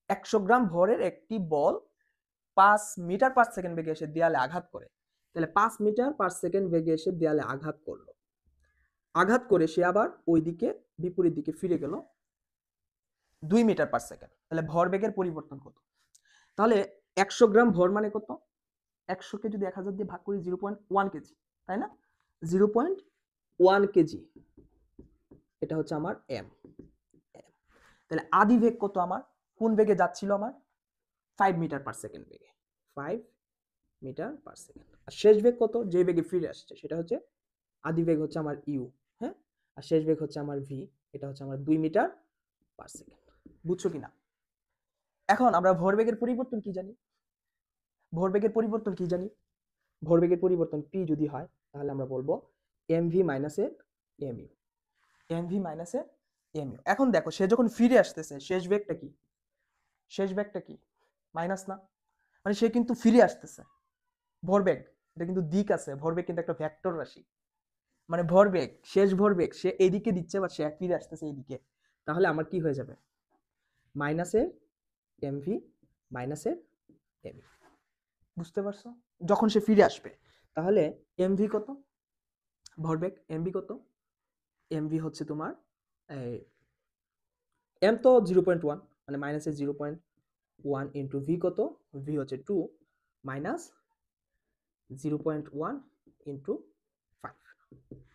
100 গ্রাম ভরের একটি বল 5 মিটার পার সেকেন্ড বেগে এসে দেয়ালে আঘাত করে, তাহলে 5 মিটার পার সেকেন্ড বেগে এসে দেয়ালে আঘাত করলো, আঘাত করে সে আবার ওই দিকে বিপরীত দিকে ফিরে গেল 2 মিটার পার সেকেন্ড, তাহলে ভরবেগের পরিবর্তন কত? তাহলে 100 গ্রাম ভর মানে কত? 100 কে যদি 1000 দিয়ে ভাগ করি 0.1 কেজি, তাই না? 0.1 কেজি, এটা হচ্ছে আমার এম। তাহলে আদি বেগ কত আমার? কোন বেগে যাচ্ছিল আমার? 5 মিটার পার সেকেন্ড বেগে, 5 মিটার পার সেকেন্ড। আর শেষ বেগ কত? যে বেগে ফিরে আসছে সেটা হচ্ছে আদি বেগ হচ্ছে আমার ইউ, হ্যাঁ, আর শেষ বেগ হচ্ছে আমার ভি, এটা হচ্ছে আমার 2 মিটার পার সেকেন্ড। বুঝছো কিনা? এখন আমরা ভরবেগের পরিবর্তন কি জানি? ভরবেগের পরিবর্তন কি জানি? ভরবেগের পরিবর্তন পি যদি হয় তাহলে আমরা বলবো এমভি মাইনাস এ এমইউ, এমভি মাইনাস এ এমইউ। এখন দেখো সে যখন ফিরে আসতেছে শেষ বেগটা কি? শেষ বেগটা কি? মাইনাস না? মানে সে কিন্তু ফিরে আসতেছে। ভরবেগ এটা কিন্তু দিক আছে, ভরবেগ কিন্তু একটা ভেক্টর রাশি, মানে ভরবেগ, শেষ ভরবেগ সে এইদিকে দিচ্ছে বা সে ফিরে আসতেছে এইদিকে, তাহলে আমার কি হয়ে যাবে? মাইনাসের এমভি মাইনাসের এমইউ। বুঝতে পারছো? যখন সে ফিরে আসবে তাহলে এমভি কত? ভরবেগ এমভি কত? এমভি হচ্ছে তোমার এম তো 0.1, মানে মাইনাসের 0.1 ইন্টু ভি কত? ভি হচ্ছে 2 মাইনাস 0.1 ইন্টু 5,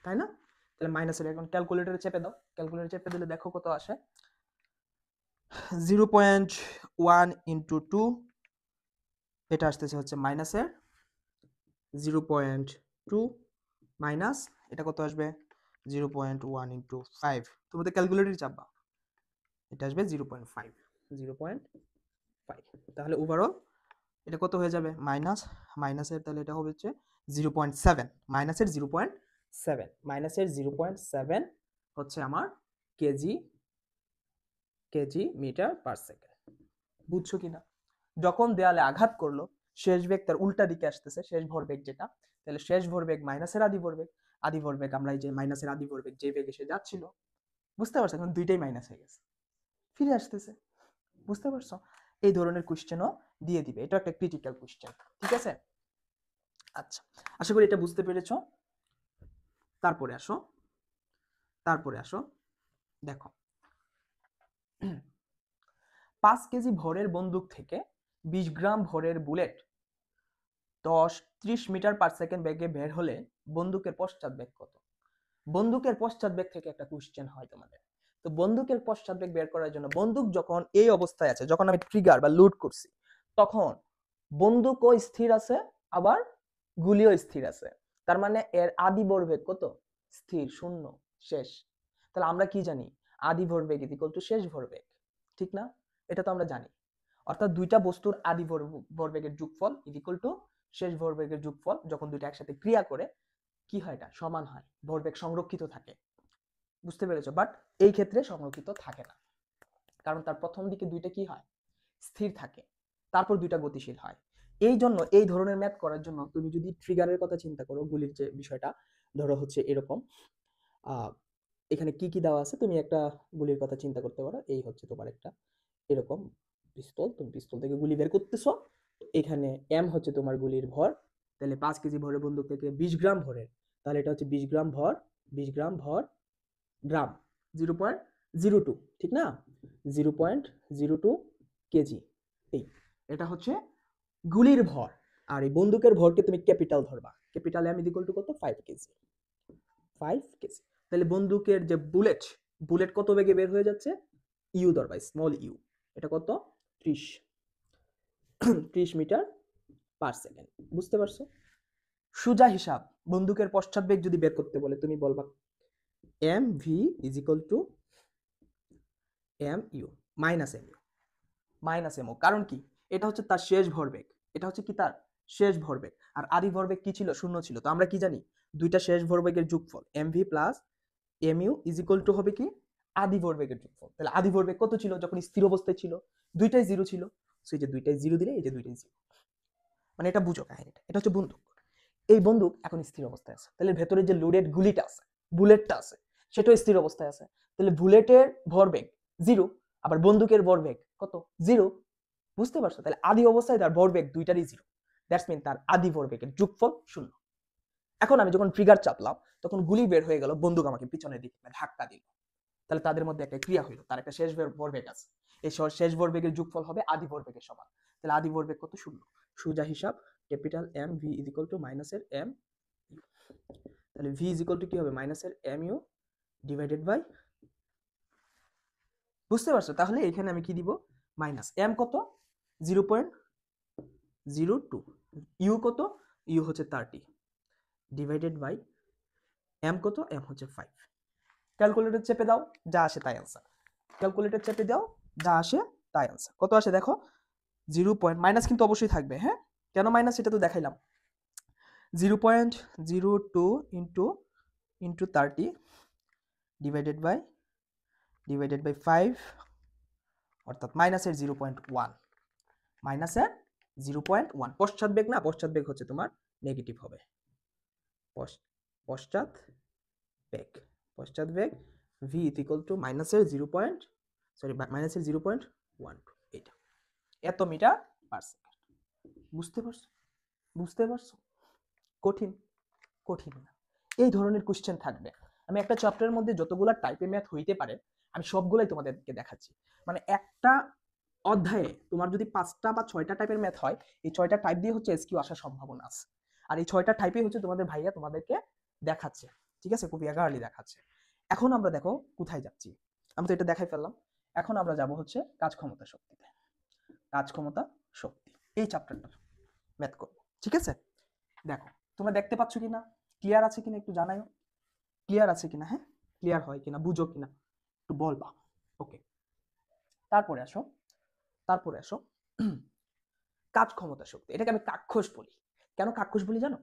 তাই না? তাহলে মাইনাসের এখন ক্যালকুলেটরে চেপে দাও, ক্যালকুলেটরে চেপে দিলে দেখো কত আসে। 0.1 ইন্টু 2, এটা আসতেছে হচ্ছে মাইনাসের 0.2 মাইনাস এটা কত আসবে? 0.1 ইন্টু 5, তুমি তো ক্যালকুলেটরে চাপবা, এটা আসবে 0.5, 0.5। তাহলে ওভারঅল এটা কত হয়ে যাবে? মাইনাস মাইনাসের, তাহলে এটা হবে হচ্ছে 0.7, মাইনাসের 0.7, মাইনাসের 0.7 হচ্ছে আমার kg, kg metre per second. বুঝছো কিনা? যখন দেয়ালে আঘাত করলো শেষ বেগ তার উল্টা দিকে আসতেছে, শেষ ভরবেগ যেটা, তাহলে শেষ ভরবেগ মাইনাসের আদি ভরবেগ, আদি ভরবেগ আমরা এই যে মাইনাসের আদি ভরবেগ যে বেগে সে যাচ্ছিল, বুঝতে পারছো? এখন দুইটাই মাইনাস হয়ে গেছে, ফিরে আসতেছে। বুঝতে পারছো? এই ধরনের কোশ্চেনও দিয়ে দিবে, এটা একটা ক্রিটিক্যাল কোশ্চেন, ঠিক আছে? আচ্ছা, আশা করি এটা বুঝতে পেরেছো। তারপরে আসো, তারপরে আসো, দেখো 5 কেজি ভরের বন্দুক থেকে 20 গ্রাম ভরের বুলেট 30 মিটার পার সেকেন্ড বেগে বের হলে বন্দুকের পশ্চাৎ বেগ কত? বন্দুকের পশ্চাৎ বেগ থেকে একটা কোশ্চেন হয় তোমাদের। তো বন্দুকের পশ্চাৎ বেগ বের করার জন্য বন্দুক যখন এই অবস্থায় আছে, যখন আমি ট্রিগার বা লোড করছি, তখন বন্দুকও স্থির আছে আবার গুলিও স্থির আছে, তার মানে এর আদি ভরবেগ কত? স্থির, শূন্য, শেষ। তাহলে আমরা কি জানি? আদি ভরবেগ ইকুয়াল টু শেষ ভরবেগ, ঠিক না? এটা তো আমরা জানি। অর্থাৎ দুইটা বস্তুর আদি ভরবেগের যোগফল ইকুয়াল টু শেষ ভরবেগের যোগফল, যখন দুইটা একসাথে ক্রিয়া করে কি হয়? এটা সমান হয়, ভরবেগ সংরক্ষিত থাকে। বুঝতে পেরেছো? বাট এই ক্ষেত্রে সংরক্ষিত থাকে না, কারণ তার প্রথম দিকে দুইটা কি হয়? স্থির থাকে, তারপর দুইটা গতিশীল হয়। এই জন্য এই ধরনের ম্যাথ করার জন্য তুমি যদি ট্রিগারের কথা চিন্তা করো, গুলির যে বিষয়টা ধরো হচ্ছে এরকম, এখানে কি কি দেওয়া আছে, তুমি একটা গুলির কথা চিন্তা করতে পারো। এই হচ্ছে তোমার একটা এরকম পিস্তল, তুমি পিস্তল থেকে গুলি বের করতেছো, এখানে এম হচ্ছে তোমার গুলির ভর, তাহলে 5 কেজি ভরের বন্দুক থেকে 20 গ্রাম ভরের, তাহলে এটা হচ্ছে 20 গ্রাম ভর, 20 গ্রাম ভর গ্রাম 0.02, ঠিক না? 0.02 কেজি, এই এটা হচ্ছে গুলির ভর। আর এই বন্দুকের ভরকে তুমি ক্যাপিটাল ধরবা, capital M is equal to কত 5 কেজি 5 কেজি। তাহলে বন্দুকের যে বুলেট, বুলেট কত বেগে বের হয়ে যাচ্ছে, ইউ ধরবা স্মল ইউ, এটা কত 30 30 মিটার পার সেকেন্ড। বুঝতে পারছো? সোজা হিসাব, বন্দুকের পশ্চাৎবেগ যদি বের করতে বলে তুমি বলবা m V is equal to m u minus m u minus m o. কারণ কি, এটা হচ্ছে তার শেষ ভরবেগ, এটা হচ্ছে কি তার শেষ ভরবেগ, আর আদি ভরবেগ কি ছিল, শূন্য ছিল। তো আমরা কি জানি, দুইটা শেষ ভরবেগের যোগফল M V plus M U is equal to হবে কি আদি ভরবেগের যোগফল। তাহলে আদি ভরবেগ কত ছিল যখন স্থির অবস্থায় ছিল, দুইটাই জিরো ছিল। সো এই যে দুইটাই জিরো দিলে এই যে দুইটাই জিরো, মানে এটা বুঝো কাহিনীটা। এটা হচ্ছে বন্দুক, এই বন্দুক এখন স্থির অবস্থায় আছে। তাহলে ভেতরে যে লোডেড গুলিটা আছে, বুলেটটা আছে, সেটাও স্থির অবস্থায় আছে। তাহলে বুলেটের ভরবেগ জিরো, আবার বন্দুকের ভরবেগ কত জিরো। বুঝতে পারছো? তাহলে আদি অবস্থায় তার ভরবেগ দুইটারই জিরো, দ্যাটস মিন তার আদি ভরবেগের যোগফল শূন্য। এখন আমি যখন ট্রিগার চাপলাম তখন গুলি বের হয়ে গেল, বন্দুক আমাকে পিছনের দিকে ধাক্কা দিল। তাহলে তাদের মধ্যে একটা ক্রিয়া হইলো, তার একটা শেষ ভরবেগ আছে, এই শেষ ভরবেগের যোগফল হবে আদি ভরবেগের সমান। তাহলে আদি ভরবেগ কত শূন্য। সোজা হিসাব capital M V is equal to মাইনাসের এম ইউ। তাহলে ভি ইজ ইকুয়াল টু কি হবে মাইনাসের এম ইউ ডিভাইডেড বাই, বুঝতে পারছো? তাহলে এখানে আমি কি দিব, মাইনাস এম কত 0.02, ইউ কত, ইউ হচ্ছে 30 ডিভাইডেড বাই এম কত, এম হচ্ছে 5। ক্যালকুলেটর চেপে দাও, যা আসে তাই আনসার। ক্যালকুলেটর চেপে দাও, যা আসে তাই আনসার। কত আসে দেখো, 0. মাইনাস কিন্তু অবশ্যই থাকবে, হ্যাঁ কেন মাইনাস সেটা তো দেখাইলাম। 0.02 ইন্টু 30 ডিভাইডেড বাই 5, অর্থাৎ মাইনাসের 0.1, মাইনাসের 0.1। পশ্চাৎ বেগ না, পশ্চাৎ বেগ হচ্ছে তোমার নেগেটিভ হবে, পশ্চাৎ বেগ, পশ্চাৎ বেগ ভি ইকুয়াল টু মাইনাসের মাইনাসের 0.12, এটা এত মিটার পার সেকেন্ড। বুঝতে পারছো? বুঝতে পারছো? কঠিন? কঠিন না। এই ধরনের কোশ্চেন থাকবে। আমি একটা চ্যাপ্টারের মধ্যে যতগুলা টাইপের ম্যাথ হইতে পারে আমি সবগুলাই তোমাদেরকে দেখাচ্ছি। মানে একটা অধ্যায়ে তোমার যদি 5টা বা 6টা টাইপের ম্যাথ হয়, এই 6টা টাইপ দিয়ে হচ্ছে এসকিউ আসার সম্ভাবনা আছে। আর এই 6টা টাইপই হচ্ছে তোমাদের ভাইয়া তোমাদেরকে দেখাচ্ছে, ঠিক আছে, খুবই এগারলি দেখাচ্ছে। এখন আমরা দেখো কোথায় যাচ্ছি, আমরা তো এটা দেখাই ফেললাম। এখন আমরা যাব হচ্ছে কাজ ক্ষমতা শক্তিতে। কাজ ক্ষমতা শক্তি এই চ্যাপ্টারটা ম্যাথ করব, ঠিক আছে। দেখো তোমরা দেখতে পাচ্ছ কিনা, ক্লিয়ার আছে কিনা একটু জানাও, ক্লিয়ার আছে কিনা, হ্যাঁ ক্লিয়ার হয় কিনা, বুঝো কিনা একটু বলবা। ওকে, তারপরে আসো, তারপরে আসো কাজ ক্ষমতা শক্তি। এটাকে আমি কাক্ষস বলি। কেন কাক্ষস বলি জানো?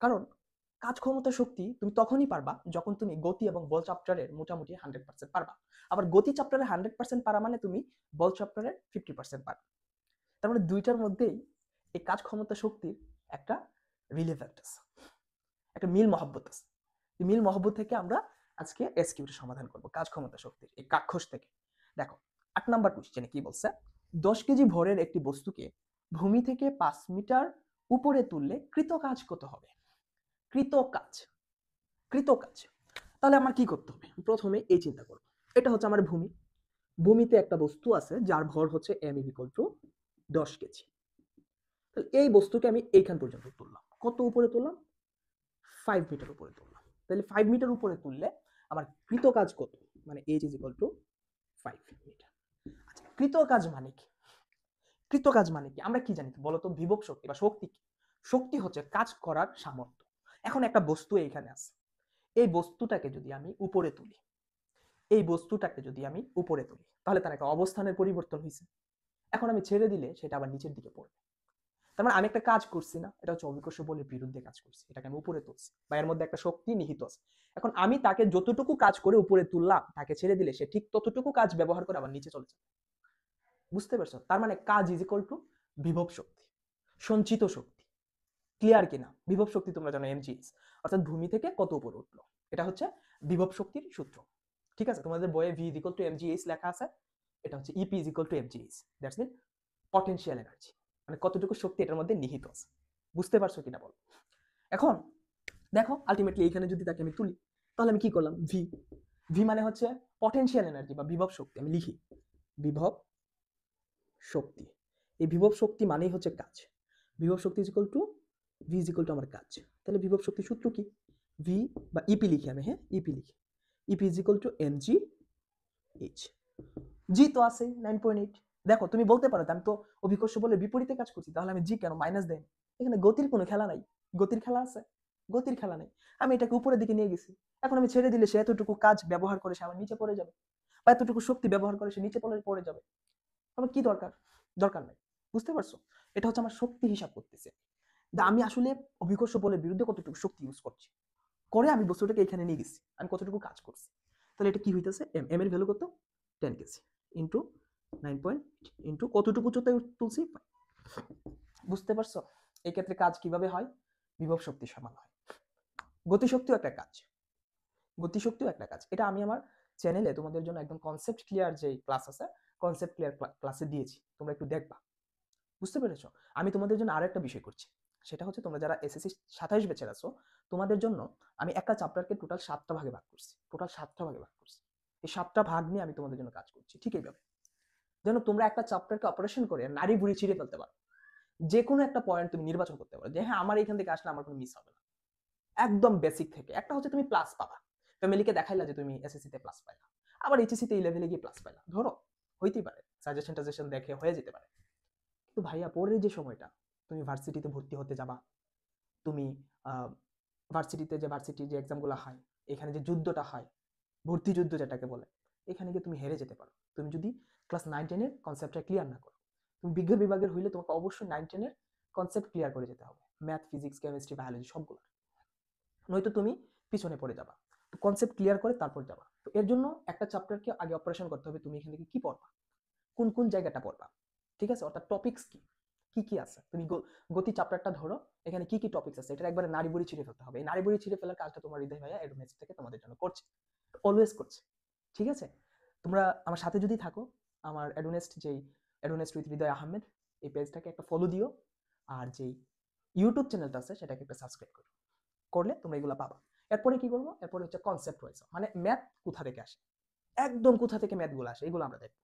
কারণ কাজ ক্ষমতা শক্তি তুমি তখনই পারবা যখন তুমি গতি এবং বল চ্যাপ্টারের মোটামুটি 100% পারবা। আবার গতি চ্যাপ্টারে 100% পারা মানে তুমি বল চ্যাপ্টারের 50% পারবা। তার মানে দুইটার মধ্যেই এই কাজ ক্ষমতা শক্তির একটা রিলেভেন্ট আছে, একটা মিল মহব্বত আছে। এই মিল মহব্বত থেকে আমরা আজকে এসকিউটা সমাধান করব কাজ ক্ষমতা শক্তির এই কাক্ষস থেকে। দেখো 8 নাম্বার কোশ্চেনে কি বলছে, 10 কেজি ভরের একটি বস্তুকে ভূমি থেকে 5 মিটার উপরে তুললে কৃত কাজ কত হবে? কৃত কাজ, কৃত কাজ। তাহলে আমার কি করতে হবে, প্রথমে এই চিন্তা করব, এটা হচ্ছে আমার ভূমি, ভূমিতে একটা বস্তু আছে যার ভর হচ্ছে m = 10 কেজি। তাহলে এই বস্তুকে আমি এইখান পর্যন্ত তুললাম, কত উপরে তুললাম, 5 মিটার উপরে তুললাম। তাহলে 5 মিটার উপরে তুললে আমার কৃত কাজ কত, মানে h = 5 মিটার। আচ্ছা কৃত কাজ মানে কি, কৃত কাজ মানে কি আমরা কি জানি বলো তো, বিভব শক্তি বা শক্তি কি? শক্তি হচ্ছে কাজ করার সামর্থ্য। এখন একটা বস্তু এইখানে আছে, এই বস্তুটাকে যদি আমি উপরে তুলি, এই বস্তুটাকে যদি আমি উপরে তুলি তাহলে তার একটা অবস্থানের পরিবর্তন হয়েছে। এখন আমি ছেড়ে দিলে সেটা আবার নিচের দিকে পড়বে। তার মানে আমি একটা কাজ করছি না, এটা হচ্ছে অভিকর্ষ বলের বিরুদ্ধে কাজ করছি, এটাকে আমি উপরে তুলছি বা এর মধ্যে একটা শক্তি নিহিত আছে। এখন আমি তাকে যতটুকু কাজ করে উপরে তুললাম, তাকে ছেড়ে দিলে সে ঠিক ততটুকু কাজ ব্যবহার করে আবার নিচে চলে যাবে। বুঝতে পারছো? তার মানে কাজ = বিভব শক্তি, সঞ্চিত শক্তি। ক্লিয়ার কিনা? বিভব শক্তি তোমরা জানো mgh, অর্থাৎ ভূমি থেকে কত উপরে উঠলো, এটা হচ্ছে বিভব শক্তির সূত্র। ঠিক আছে, তোমাদের বইয়ে v = mgh লেখা আছে, এটা হচ্ছে ep = mgh, that's mean potential energy, মানে কতটুকু শক্তি এটার মধ্যে নিহিত আছে। বুঝতে পারছো কিনা বল? এখন দেখো আলটিমেটলি এখানে যদি তাকে আমি তুলি তাহলে আমি কি করলাম, ভি, ভি মানে হচ্ছে পটেনশিয়াল এনার্জি বা বিভব শক্তি। আমি লিখি বিভব শক্তি, এই বিভব শক্তি মানেই হচ্ছে কাজ। বিভব শক্তি = ভি ইজ ইকুয়াল টু আমার কাজ। তাহলে বিভব শক্তি সূত্র কি? ভি বা ইপি লিখি আমি, হ্যাঁ ইপি লিখি, E P is equal to m g h. G তো আছে 9.8। দেখো তুমি বলতে পারো আমি তো অভিকর্ষ বলে বিপরীতে কাজ করছি, তাহলে আমি জি কেন মাইনাস দেন? এখানে গতির কোনো খেলা নাই। গতির খেলা আছে? গতির খেলা নাই। আমি এটাকে উপরের দিকে নিয়ে গেছি, এখন আমি ছেড়ে দিলে সে এতটুকু কাজ ব্যবহার করে সে আমার নিচে পড়ে যাবে, বা এতটুকু শক্তি ব্যবহার করে সে নিচে পড়ে যাবে। আমার কি দরকার? দরকার নাই। বুঝতে পারছো? এটা হচ্ছে আমার শক্তি হিসাব করতেছে, আমি আসলে অভিকর্ষ বলের বিরুদ্ধে কতটুকু শক্তি ইউজ করছি, করে আমি বস্তুটাকে এখানে নিয়ে গেছি, আমি কতটুকু কাজ করছি। তাহলে এটা কি হইতেছে? এম, এম এর ভ্যালু কত? 10 কেজি ইন্টু 9 ইন্টু কতটুকু উচ্চতায় তুলছি। বুঝতে পারছো এই ক্ষেত্রে কাজ কিভাবে হয়? বিভব শক্তি সমান হয়। গতিশক্তিও একটা কাজ, গতিশক্তিও একটা কাজ। এটা আমি আমার চ্যানেলে তোমাদের জন্য একদম কনসেপ্ট ক্লিয়ার যে ক্লাস আছে, কনসেপ্ট ক্লিয়ার ক্লাসে দিয়েছি, তোমরা একটু দেখবা। বুঝতে পেরেছো? আমি তোমাদের জন্য আরো একটা বিষয় করছি, সেটা হচ্ছে তোমরা যারা এসএসসি 27 ব্যাচের আছো, তোমাদের জন্য আমি একটা চ্যাপ্টারকে টোটাল 7টা ভাগে ভাগ করছি, টোটাল 7টা ভাগে ভাগ করছি। এই 7টা ভাগ নিয়ে আমি তোমাদের জন্য কাজ করছি, ঠিক এইভাবে যেন তোমরা একটা চ্যাপ্টারকে অপারেশন করে নাড়ি ভুড়ি ছিঁড়ে ফেলতে পারো। যে কোনো একটা পয়েন্ট তুমি নির্বাচন করতে পারো যে হ্যাঁ আমার এখান থেকে আসলে আমার কোনো মিস হবে না। একদম বেসিক থেকে একটা হচ্ছে তুমি প্লাস পাবা, ফ্যামিলিকে দেখাইলা যে তুমি এসএসসি তে প্লাস পাইলা, আবার এইচএসসি তে এই লেভেলে গিয়ে প্লাস পাইলা, ধরো হইতেই পারে, সাজেশন টাজেশন দেখে হয়ে যেতে পারে। কিন্তু ভাইয়া পরের যে সময়টা তুমি ভার্সিটিতে ভর্তি হতে যাবা, তুমি ভার্সিটিতে যে ভার্সিটির যে এক্সামগুলো হয়, এখানে যে যুদ্ধটা হয়, ভর্তি যুদ্ধ যেটাকে বলে, এখানে গিয়ে তুমি হেরে যেতে পারো তুমি যদি ক্লাস 9-10-এর কনসেপ্টটা ক্লিয়ার না করো। তুমি বিজ্ঞান বিভাগের হইলে তোমাকে অবশ্যই 9-10-এর কনসেপ্ট ক্লিয়ার করে যেতে হবে, ম্যাথ ফিজিক্স কেমিস্ট্রি বায়োলজি সবগুলো, নয়তো তুমি পিছনে পড়ে যাবা। তো কনসেপ্ট ক্লিয়ার করে তারপর যাবা। তো এর জন্য একটা চ্যাপ্টারকে আগে অপারেশন করতে হবে, তুমি এখান থেকে কি পড়বা, কোন কোন জায়গাটা পড়বা, ঠিক আছে, অর্থাৎ টপিকস কি কি কি আছে। তুমি গতি চ্যাপ্টারটা ধরো, এখানে কি কি টপিকস আছে এটা একবারে নাড়ি বুড়ি ছিঁড়ে ফেলতে হবে। এই নাড়ি বুড়ি ছিঁড়ে ফেলার কাজটা তোমার হৃদয় ভাইয়া এডুমেস থেকে তোমাদের জন্য করছে, অলওয়েজ করছে, ঠিক আছে। তোমরা আমার সাথে যদি থাকো, আমার অ্যাডোনেস্ট যেই অ্যাডোনেস্ট উইথ হৃদয় আহমেদ এই পেজটাকে একটা ফলো দিও, আর যেই ইউটিউব চ্যানেলটা আছে সেটাকে একটা সাবস্ক্রাইব করো, করলে তোমরা এগুলো পাবা। এরপরে কি করবো? এরপরে হচ্ছে কনসেপ্ট ওয়াইজ, মানে ম্যাথ কোথা থেকে আসে, একদম কোথা থেকে ম্যাথগুলো আসে এগুলো আমরা দেখবো,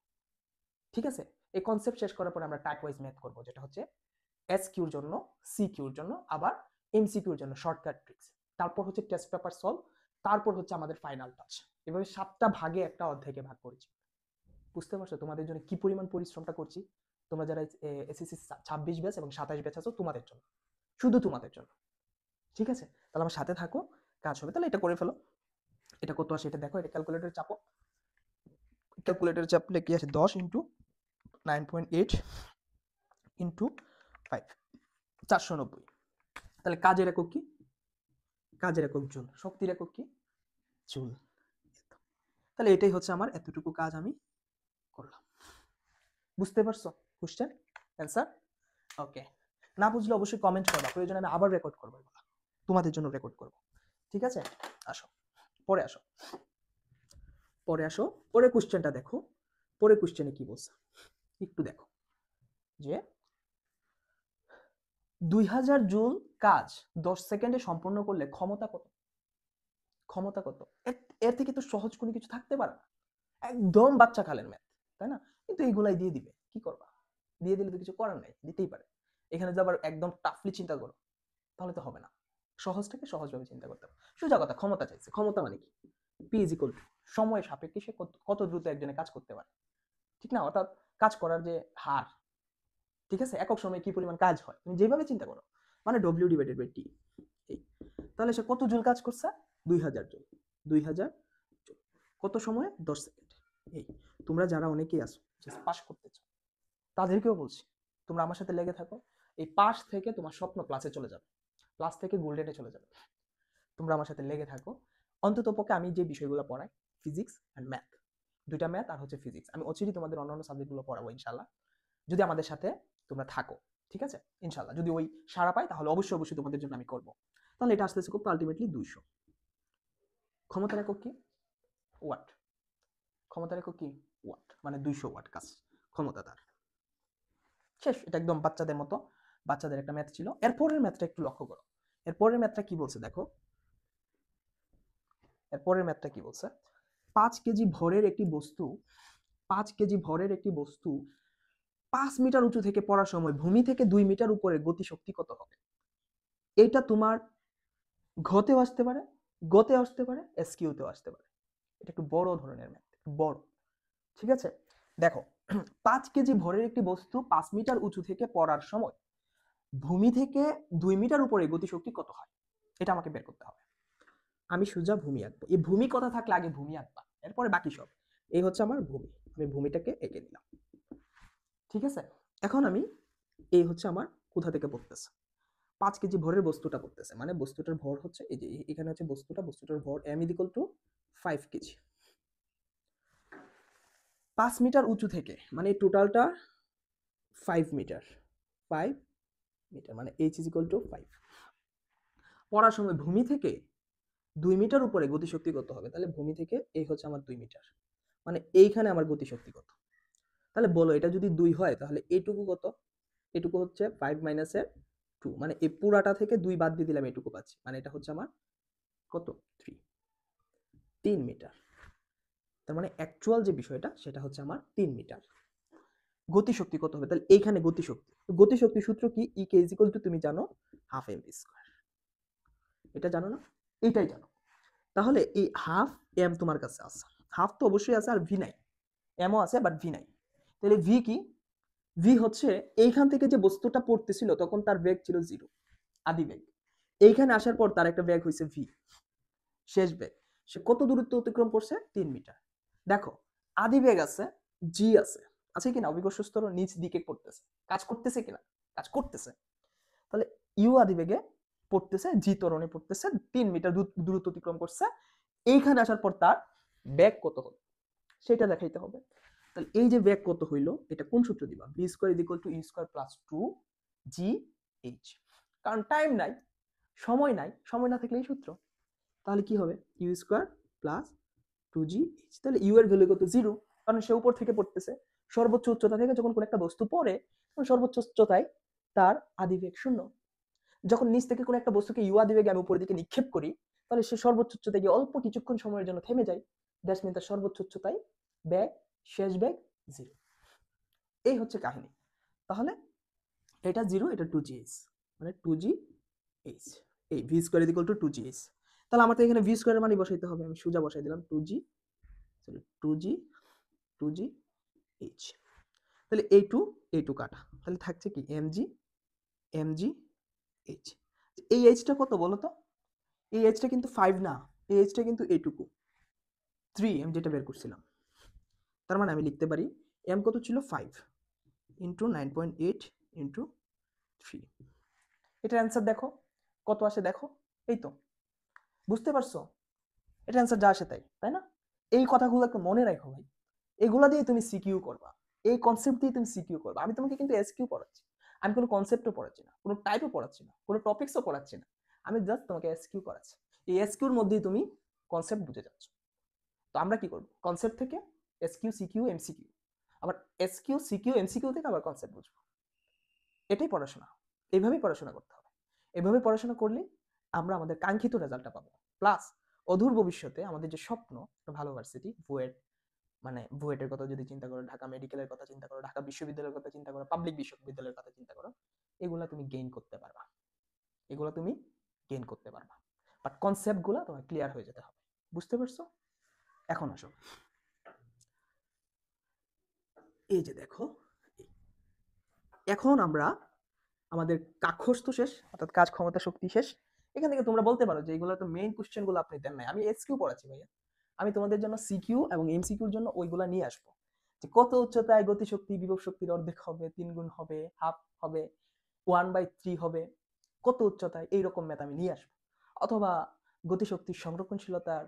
ঠিক আছে। এই কনসেপ্ট শেষ করার পরে আমরা টাইপ ওয়াইজ ম্যাথ করবো, যেটা হচ্ছে এস কিউর জন্য, সি কিউর জন্য, আবার এমসিকিউর জন্য শর্টকাট ট্রিক্স, তারপর হচ্ছে টেস্ট পেপার সলভ, তারপর হচ্ছে আমাদের ফাইনাল টাচ। এভাবে 7টা ভাগে একটা অধ্যায়কে ভাগ করেছি। বুঝতে পারছো তোমাদের জন্য কি পরিমাণ পরিশ্রমটা করছি? তোমরা যারা এসএসসি 26 ব্যাচ এবং 27 ব্যাচ আছো, তোমাদের জন্য, শুধু তোমাদের জন্য, ঠিক আছে। তাহলে আমার সাথে থাকো, কাজ হবে। তাহলে এটা করে ফেলো, এটা কত আসে এটা দেখো, এটা ক্যালকুলেটর চাপো, ক্যালকুলেটর চাপলে কি আসে 10 ইন্টু 9.8 ইন্টু 5, 490। তাহলে কাজের একক কি? কাজের একক জুল, শক্তির একক কি? জুল। তাহলে এটাই হচ্ছে আমার এতটুকু কাজ আমি করলাম। বুঝতে পারছো কোশ্চেন অ্যান্সার? ওকে, না বুঝলে অবশ্যই কমেন্ট করবা, প্রয়োজনে আমি আবার রেকর্ড করবো, এগুলো তোমাদের জন্য রেকর্ড করব, ঠিক আছে। আসো পরে আসো, পরে আসো, পরে কোশ্চেনটা দেখো। পরে কোশ্চেনে কি বলছে একটু দেখো, যে 2000 জুল কাজ 10 সেকেন্ডে সম্পন্ন করলে ক্ষমতা কত? ক্ষমতা কত? এর থেকে তো সহজ কোনো কিছু থাকতে পারে না, একদম বাচ্চা কালের ম্যাথ, তাই না? কিন্তু এইগুলাই দিয়ে দিবে, কি করবা? দিয়ে দিলে তো কিছু করার নাই, দিতেই পারে। এখানে যদি আবার একদম টাফলি চিন্তা করো তাহলে তো হবে না, সহজটাকে সহজভাবে চিন্তা করতে হবে। সোজা কথা, ক্ষমতা চাইছে, ক্ষমতা মানে কি? পি ইজ ইকুয়াল টু সময় সাপেক্ষে সে কত দ্রুত একজনে কাজ করতে পারে, ঠিক না? অর্থাৎ কাজ করার যে হার, ঠিক আছে, একক সময়ে কি পরিমাণ কাজ হয় তুমি যেভাবে চিন্তা করো, মানে ডব্লিউ ডিভাইডেড বাই টি। এই, তাহলে সে কত জুল কাজ করছে? 2000 জুল, 2000 জুল, কত সময়ে? 10 সেকেন্ড। এই, তোমরা যারা অনেকেই আছো জাস্ট পাস করতে চাও, তাদেরকেও বলছি তোমরা আমার সাথে লেগে থাকো, এই পাস থেকে তোমার স্বপ্ন প্লাসে চলে যাবে, প্লাস থেকে গোল্ডেনে চলে যাবে। তোমরা আমার সাথে লেগে থাকো, অন্তত পক্ষে আমি যে বিষয়গুলো পড়াই, ফিজিক্স অ্যান্ড ম্যাথ, দুইটা ম্যাথ আর হচ্ছে ফিজিক্স, আমি অচিরেই তোমাদের অন্যান্য সাবজেক্টগুলো পড়াবো ইনশাল্লাহ, যদি আমাদের সাথে তোমরা থাকো, ঠিক আছে। ইনশাল্লাহ যদি ওই সারা পাই তাহলে অবশ্যই অবশ্যই তোমাদের জন্য আমি করবো। তাহলে এটা আসতেছে কত? আলটিমেটলি 200। ক্ষমতার একক কি? ওয়াট। ক্ষমতার একক কি? ওয়াট, মানে 200 ওয়াট কাজ ক্ষমতা তার। শেষ, এটা একদম বাচ্চাদের মতো, বাচ্চাদের একটা ম্যাথ ছিল। এরপরের ম্যাথটা একটু লক্ষ্য করো, এরপরের ম্যাথটা কি বলছে দেখো, এরপরের ম্যাথটা কি বলছে? 5 কেজি ভরের একটি বস্তু, 5 কেজি ভরের একটি বস্তু 5 মিটার উঁচু থেকে পড়ার সময় ভূমি থেকে 2 মিটার উপরে গতিশক্তি কত হবে? এটা তোমার ঘতেও আসতে পারে, গতেও আসতে পারে, এসকিউতেও আসতে পারে। এটা একটু বড় ধরনের ম্যাথ, বড়। ঠিক আছে, দেখো 5 কেজি ভরের একটি বস্তু 5 মিটার উঁচু থেকে পড়ার সময় ভূমি থেকে 2 মিটার উপরে গতিশক্তি কত হয়, এটা আমাকে বের করতে হবে। আমি সোজা ভূমি আঁকবো, এই ভূমি কথা থাকলে আগে ভূমি আঁকবা, এরপরে বাকি সব। এই হচ্ছে আমার ভূমি, আমি ভূমিটাকে এঁকে নিলাম। ঠিক আছে, এখন আমি, এই হচ্ছে আমার কোথা থেকে পড়তেছে, 5 কেজি ভরের বস্তুটা পড়তেছে, মানে বস্তুটার ভর হচ্ছে এই যে এখানে হচ্ছে বস্তুটার ভর m = 5 কেজি। 5 মিটার উঁচু থেকে, মানে টোটালটা 5 মিটার, 5 মিটার মানে h = 5। পড়ার সময় ভূমি থেকে 2 মিটার উপরে গতিশক্তি কত হবে, তাহলে ভূমি থেকে এই হচ্ছে আমার 2 মিটার, মানে এইখানে আমার গতিশক্তি কত। তাহলে বলো এটা যদি 2 হয় তাহলে এইটুকু কত, এটুকু হচ্ছে 5 - 2, মানে এই পুরাটা থেকে 2 বাদ দিয়ে দিলাম, এটুকু পাচ্ছি, মানে এটা হচ্ছে আমার কত, 3 মিটার। তার মানে অ্যাকচুয়াল যে বিষয়টা সেটা হচ্ছে আমার 3 মিটার। গতিশক্তি কত হবে, তাহলে এইখানে গতিশক্তি, গতিশক্তি সূত্র কি, E = তুমি জানো 1/2 mv², এটা জানো না, এটাই জানো। তাহলে এই 1/2 m তোমার কাছে আছে, 1/2 তো অবশ্যই আছে, আর ভি নাই, এমও আছে বাট ভি নাই। তাহলে ভি কি, ভি হচ্ছে এইখান থেকে যে বস্তুটা পড়তেছিল তখন তার বেগ ছিল 0, আদি বেগ। এইখানে আসার পর তার একটা বেগ হয়েছে ভি, শেষ বেগ। সে কত দূরত্ব অতিক্রম করছে, 3 মিটার। দেখো আদি বেগ আছে, জি আছে কিনা, অভিকর্ষ স্তর নিচ দিকে পড়তেছে, কাজ করতেছে কিনা, কাজ করতেছে। তাহলে ইউ আদি বেগে পড়তেছে, জি ত্বরণে পড়তেছে, 3 মিটার দূরত্ব অতিক্রম করছে। এইখানে আসার পর তার বেগ কত হলো সেটা দেখাইতে হবে। তাহলে এই যে বেগ কত হইলো, এটা কোন সূত্র দিবা, v² = u² + 2gh। কারণ টাইম নাই, সময় নাই, সময় না থাকলে এই সূত্র। তাহলে কি হবে, u² + 2gh। তাহলে u এর ভ্যালু কত, 0, কারণ সে উপর থেকে পড়তেছে। সর্বোচ্চ উচ্চতা থেকে যখন কোনো একটা বস্তু পড়ে তখন সর্বোচ্চ উচ্চতায় তার আদিবেগ 0। যখন নিচ থেকে কোনো একটা বস্তুকে ইউ আদিবেগে আমি উপরের দিকে নিক্ষেপ করি, তাহলে সে সর্বোচ্চ উচ্চতায় গিয়ে অল্প কিছুক্ষণ সময়ের জন্য থেমে যায়। দ্যাটস মিন তার সর্বোচ্চ উচ্চতায় বেগ, শেষ বেগ 0। এই হচ্ছে কাহিনী। তাহলে এটা 0, এটা 2gh, মানে 2gh, এই v² = 2gh। তাহলে আমার তো এখানে v² এর মানে বসাইতে হবে, আমি সোজা বসাই দিলাম 2gh। তাহলে এই টু কাটা, তাহলে থাকছে কি mg h। এই এইচটা কত বলো তো, এই এইচটা কিন্তু 5 না, এই এইচটা কিন্তু এইটুকু 3 আমি যেটা বের করছিলাম। তার মানে আমি লিখতে পারি m কত ছিল, 5 × 9.8 × 3। এটার অ্যান্সার দেখো কত আসে, দেখো, এই তো, বুঝতে পারছো, এটা অ্যান্সার যা আসে তাই, তাই না? এই কথাগুলোকে মনে রাখো ভাই, এগুলা দিয়ে তুমি সিকিউ করবা, এই কনসেপ্ট দিয়ে তুমি সিকিউ করবা। আমি তোমাকে কিন্তু এসকিউ পড়াচ্ছি, আমি কোনো কনসেপ্টও পড়াচ্ছি না, কোনো টাইপও পড়াচ্ছি না, কোনো টপিকসও পড়াচ্ছি না, আমি জাস্ট তোমাকে এসকিউ করাচ্ছি। এই এসকিউর মধ্যেই তুমি কনসেপ্ট বুঝে যাচ্ছ। তো আমরা কি করব, কনসেপ্ট থেকে এসকিউ, সিকিউ, এমসিকিউ, আবার এসকিউ, সিকিউ, এমসিকিউ থেকে আবার কনসেপ্ট বুঝবো। এটাই পড়াশোনা, এইভাবেই পড়াশোনা করতে হবে। এভাবে পড়াশোনা করলে আমরা আমাদের কাঙ্ক্ষিত রেজাল্টটা পাবো। প্লাস অদূর ভবিষ্যতে আমাদের যে স্বপ্ন, একটা ভালো ভার্সিটি, বুয়েট, মানে বুয়েটের কথা যদি চিন্তা করো, ঢাকা মেডিকেলের কথা চিন্তা করো, ঢাকা বিশ্ববিদ্যালয়ের কথা চিন্তা করো, পাবলিক বিশ্ববিদ্যালয়ের কথা চিন্তা করো, এগুলা তুমি গেইন করতে পারবা, এগুলা তুমি গেইন করতে পারবা। বাট কনসেপ্টগুলো তোমার ক্লিয়ার হয়ে যেতে হবে। বুঝতে পারছো? এখন আসো, এই যে দেখো, এখন আমরা আমাদের কাক্ষস্থ শেষ, অর্থাৎ কাজ ক্ষমতা শক্তি শেষ। এখান থেকে তোমরা বলতে পারো যে এগুলো তো মেইন কোশ্চেন গুলো আপনি দেন নাই, আমি এসকিউ পড়াচ্ছি ভাইয়া। আমি তোমাদের জন্য সিকিউ এবং এমসিকিউর জন্য ওইগুলা নিয়ে আসবো, যে কত উচ্চতায় গতিশক্তি বিভব শক্তির অর্ধেক হবে, 3 গুণ হবে, হাফ হবে, 1/3 হবে, কত উচ্চতায়, এইরকম ম্যাথ আমি নিয়ে আসবো। অথবা গতিশক্তির সংরক্ষণশীলতার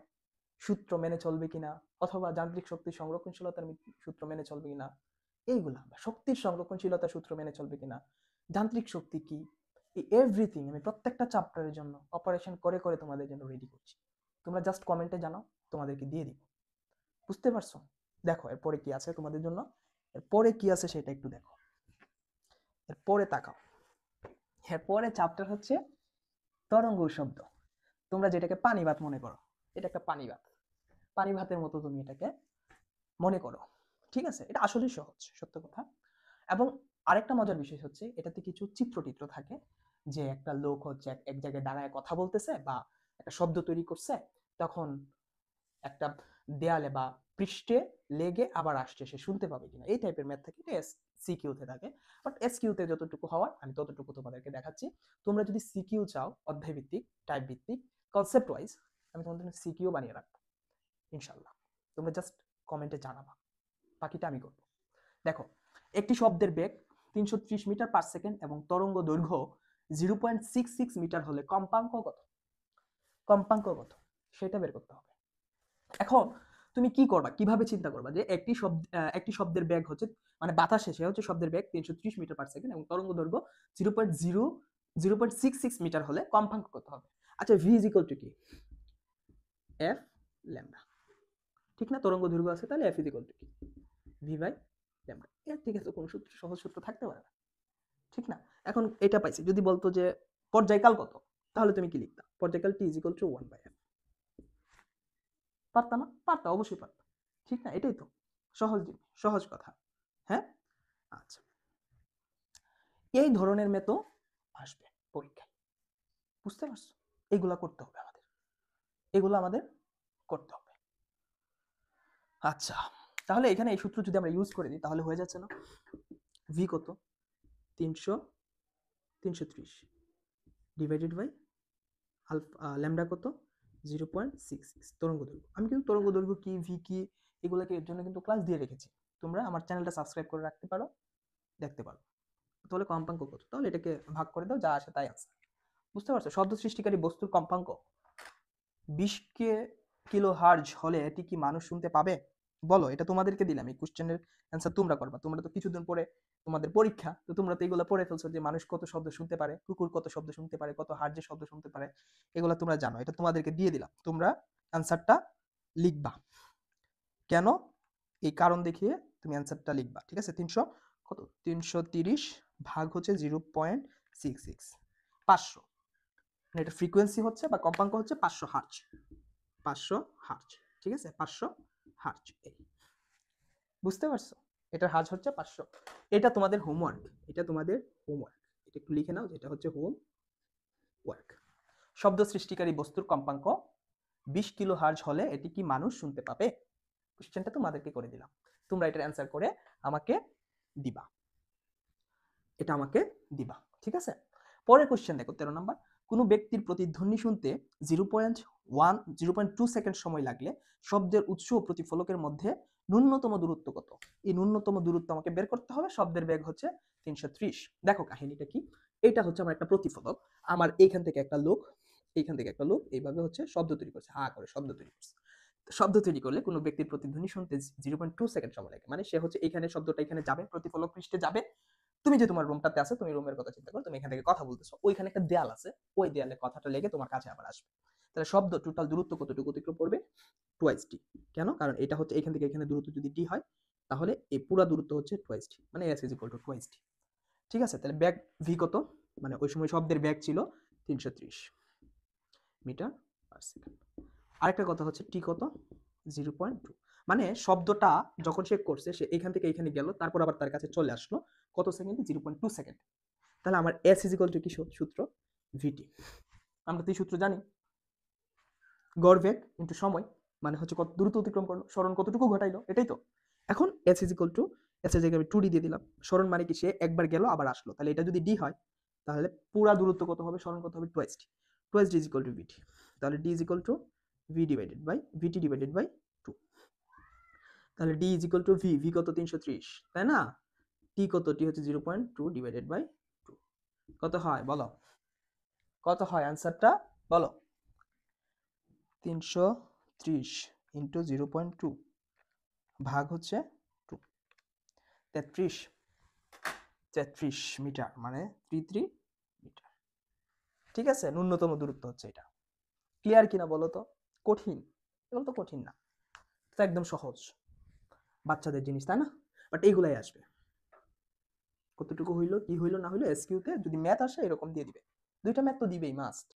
সূত্র মেনে চলবে কিনা, অথবা যান্ত্রিক শক্তির সংরক্ষণশীলতার সূত্র মেনে চলবে কিনা, এইগুলা, শক্তির সংরক্ষণশীলতার সূত্র মেনে চলবে কিনা, যান্ত্রিক শক্তি কি, এই এভরিথিং আমি প্রত্যেকটা চ্যাপ্টারের জন্য অপারেশন করে করে তোমাদের জন্য রেডি করছি। তোমরা জাস্ট কমেন্টে জানাও, তোমাদেরকে দিয়ে দিব। বুঝতে পারছো? দেখো এরপরে কি আছে তোমাদের জন্য, এরপরে কি আছে সেটা একটু দেখো, এরপরে তাকাও। এরপরে চ্যাপ্টার হচ্ছে তরঙ্গ শব্দ। তোমরা যেটাকে পানি ভাত মনে করো, এটা একটা পানি ভাত, পানি ভাতের মতো তুমি এটাকে মনে করো। ঠিক আছে, এটা আসলেই সহজ, সত্য কথা। এবং আরেকটা মজার বিষয় হচ্ছে এটাতে কিছু চিত্রটিত্র থাকে, যে একটা লোক হচ্ছে এক জায়গায় দাঁড়ায় কথা বলতেছে বা একটা শব্দ তৈরি করছে, তখন একটা দেয়ালে বা পৃষ্ঠে লেগে আবার আসছে, সে শুনতে পাবে কিনা, এই টাইপের ম্যাথ থাকে। এটা সিকিউতে থাকে, বাট এসকিউতে যতটুকু হওয়ার আমি ততটুকু তোমাদেরকে দেখাচ্ছি। তোমরা যদি সিকিউ চাও, অধ্যায় ভিত্তিক, টাইপ ভিত্তিক, কনসেপ্ট ওয়াইজ, আমি তোমাদের সিকিউ বানিয়ে রাখবো ইনশাল্লাহ। তোমরা জাস্ট কমেন্টে জানাবা, বাকিটা আমি করবো। দেখো, একটি শব্দের বেগ 330 মিটার পার সেকেন্ড এবং তরঙ্গ দৈর্ঘ্য 0.66 মিটার হলে কম্পাঙ্ক কত? কম্পাঙ্ক কত সেটা বের করতে হবে। এখন তুমি কি করবা, কিভাবে চিন্তা করবা যে একটি শব্দের বেগ হচ্ছে, মানে বাতাসে সে হচ্ছে শব্দের বেগ 330 মিটার পার সেকেন্ড এবং তরঙ্গ দৈর্ঘ্য 0.66 মিটার হলে কম্পাঙ্ক কত হবে? আচ্ছা, ভি ইজ ইকুয়াল টু কি? এফ ল্যামডা, ঠিক না? তরঙ্গ দৈর্ঘ্য আছে, তাহলে এফ ইজ ইকুয়াল টু কি? V by lambda. এর থেকে তো কোনো সূত্র, সহজ সূত্র থাকতে পারে না, ঠিক না? এখন এটা পাইছি, যদি বলতো যে পর্যায়কাল কত, তাহলে তুমি কি লিখতা? পর্যায়কাল T is equal to 1 by F. পারতা না? পারতা, অবশ্যই পারতা, ঠিক না? এটাই তো সহজ জিনিস, সহজ কথা। হ্যাঁ, আচ্ছা, এই ধরনের মেতো আসবে পরীক্ষায়, বুঝতে পারছো? এগুলা করতে হবে আমাদের, এগুলো আমাদের করতে হবে। আচ্ছা, তাহলে এখানে এই সূত্র যদি আমরা ইউজ করে দিই তাহলে হয়ে যাচ্ছে না? ভি কত? 330 ডিভাইডেড বাই ল্যামডা কত? 0.66 তরঙ্গ দৈর্ঘ্য। আমি কিন্তু তরঙ্গ দৈর্ঘ্য কি, ভি কি, এগুলোকে এর জন্য কিন্তু ক্লাস দিয়ে রেখেছি। তোমরা আমার চ্যানেলটা সাবস্ক্রাইব করে রাখতে পারো, দেখতে পারো। তাহলে কম্পাঙ্ক কত? তাহলে এটাকে ভাগ করে দাও, যা আসে তাই আছে। বুঝতে পারছো? শব্দ সৃষ্টিকারী বস্তুর কম্পাঙ্ক 20 কিলো হার্জ হলে এটি কি মানুষ শুনতে পাবে? বলো, এটা তোমাদেরকে দিলাম, এই কোশ্চেনের অ্যান্সার তোমরা করবা। তোমরা তো কিছুদিন পরে তোমাদের পরীক্ষা, তো তোমরা তো এগুলো পড়ে ফেলছো যে মানুষ কত শব্দ শুনতে পারে, কুকুর কত শব্দ শুনতে পারে, কত হার্জের শব্দ শুনতে পারে, এগুলো তোমরা জানো। এটা তোমাদেরকে দিয়ে দিলাম, তোমরা অ্যান্সারটা লিখবা। কেন? এই কারণ দেখিয়ে তুমি অ্যান্সারটা লিখবা, ঠিক আছে? 330 ভাগ হচ্ছে 0.66, 500, এটা ফ্রিকোয়েন্সি হচ্ছে বা কম্পাঙ্ক হচ্ছে 500 হার্জ, 500 হার্জ, ঠিক আছে? 500 হার্জ, এই বুঝতে পারছো? এটার হার্জ হচ্ছে 500। এটা তোমাদের হোমওয়ার্ক, এটা তোমাদের হোমওয়ার্ক, এটা একটু লিখে নাও, যেটা হচ্ছে হোমওয়ার্ক। শব্দ সৃষ্টিকারী বস্তুর কম্পাঙ্ক 20 কিলো হার্জ হলে এটি কি মানুষ শুনতে পাবে? কোশ্চেনটা তোমাদেরকে করে দিলাম, তোমরা এটার অ্যান্সার করে আমাকে দিবা, এটা আমাকে দিবা, ঠিক আছে? পরের কোশ্চেন দেখো, 13 নাম্বার। কোনো ব্যক্তির প্রতিধ্বনি শুনতে 0.2 সেকেন্ড সময় লাগলে শব্দের উৎস ও প্রতিফলকের মধ্যে ন্যূনতম দূরত্ব কত? এই ন্যূনতম দূরত্ব আমাকে বের করতে হবে। শব্দের বেগ হচ্ছে 330। দেখো কাহিনীটা কি, এটা হচ্ছে আমার একটা প্রতিফলক, আমার এইখান থেকে একটা লোক, এইখান থেকে একটা লোক এইভাবে হচ্ছে শব্দ তৈরি করছে, হা করে শব্দ তৈরি করছে। শব্দ তৈরি করলে কোনো ব্যক্তির প্রতিধ্বনি শুনতে 0.2 সেকেন্ড সময় লাগে, মানে সে হচ্ছে এখানে শব্দটা এখানে যাবে, প্রতিফলক পৃষ্ঠে যাবে। তুমি যে তোমার রুমটাতে আছো, তুমি রুমের কথা চিন্তা করো, তুমি এখান থেকে কথা বলতেছো, ওইখানে একটা দেয়াল আছে, ওই দেয়ালে কথাটা লেগে তোমার কাছে আবার আসবে। তাহলে শব্দ টোটাল দূরত্ব কতটুকু অতিক্রম করবে? টুয়াইস টি। কেন? কারণ এটা হচ্ছে এখান থেকে এখানে দূরত্ব যদি টি হয়, তাহলে এই পুরো দূরত্ব হচ্ছে টুয়াইস টি, মানে S is equal to twice t, ঠিক আছে? তাহলে ব্যাগ ভি কত? মানে ওই সময় শব্দের ব্যাগ ছিল 330 মিটার পার সেকেন্ড। আরেকটা কথা হচ্ছে টি কত? 0.2, মানে শব্দটা যখন সে করছে, সে এখান থেকে এখানে গেল, তারপর আবার তার কাছে চলে আসলো কত সেকেন্ডে? 0.2 সেকেন্ড। তাহলে আমার এস ইজ ইকুয়াল টু কি সূত্র? ভিটি। আমরা তো এই সূত্র জানি, গড় বেগ ইনটু সময়, মানে হচ্ছে কত দূরত্ব অতিক্রম করলো, স্মরণ কতটুকু ঘটাইলো, এটাই তো। এখন S is equal two, S এর জায়গায় আমি 2d দিয়ে দিলাম, স্মরণ মানে কি সে একবার গেল আবার আসলো, তাহলে এটা যদি ডি হয় তাহলে পুরা দূরত্ব কত হবে, স্মরণ কত হবে? Twice d. Twice d is equal to v t, তাহলে d is equal to v divided by v t divided by 2। তাহলে d is equal to v, v কত? 330, তাই না? টি কত? টি হচ্ছে 0.2 ডিভাইডেড বাই 2, কত হয় বলো? কত হয় অ্যান্সারটা বলো? 330 ইন্টু 0.2 ভাগ হচ্ছে 2, 33 মিটার, মানে 33 মিটার, ঠিক আছে? ন্যূনতম দূরত্ব হচ্ছে এটা। ক্লিয়ার কিনা বলো তো? কঠিন? এগুলো তো কঠিন না, তো একদম সহজ, বাচ্চাদের জিনিস, তাই না? বাট এইগুলাই আসবে, কতটুকু হইলো, কি হইলো না হইলো, এসকিউতে যদি ম্যাথ আসে এরকম দিয়ে দিবে, দুইটা ম্যাথ তো দিবেই মাস্ট।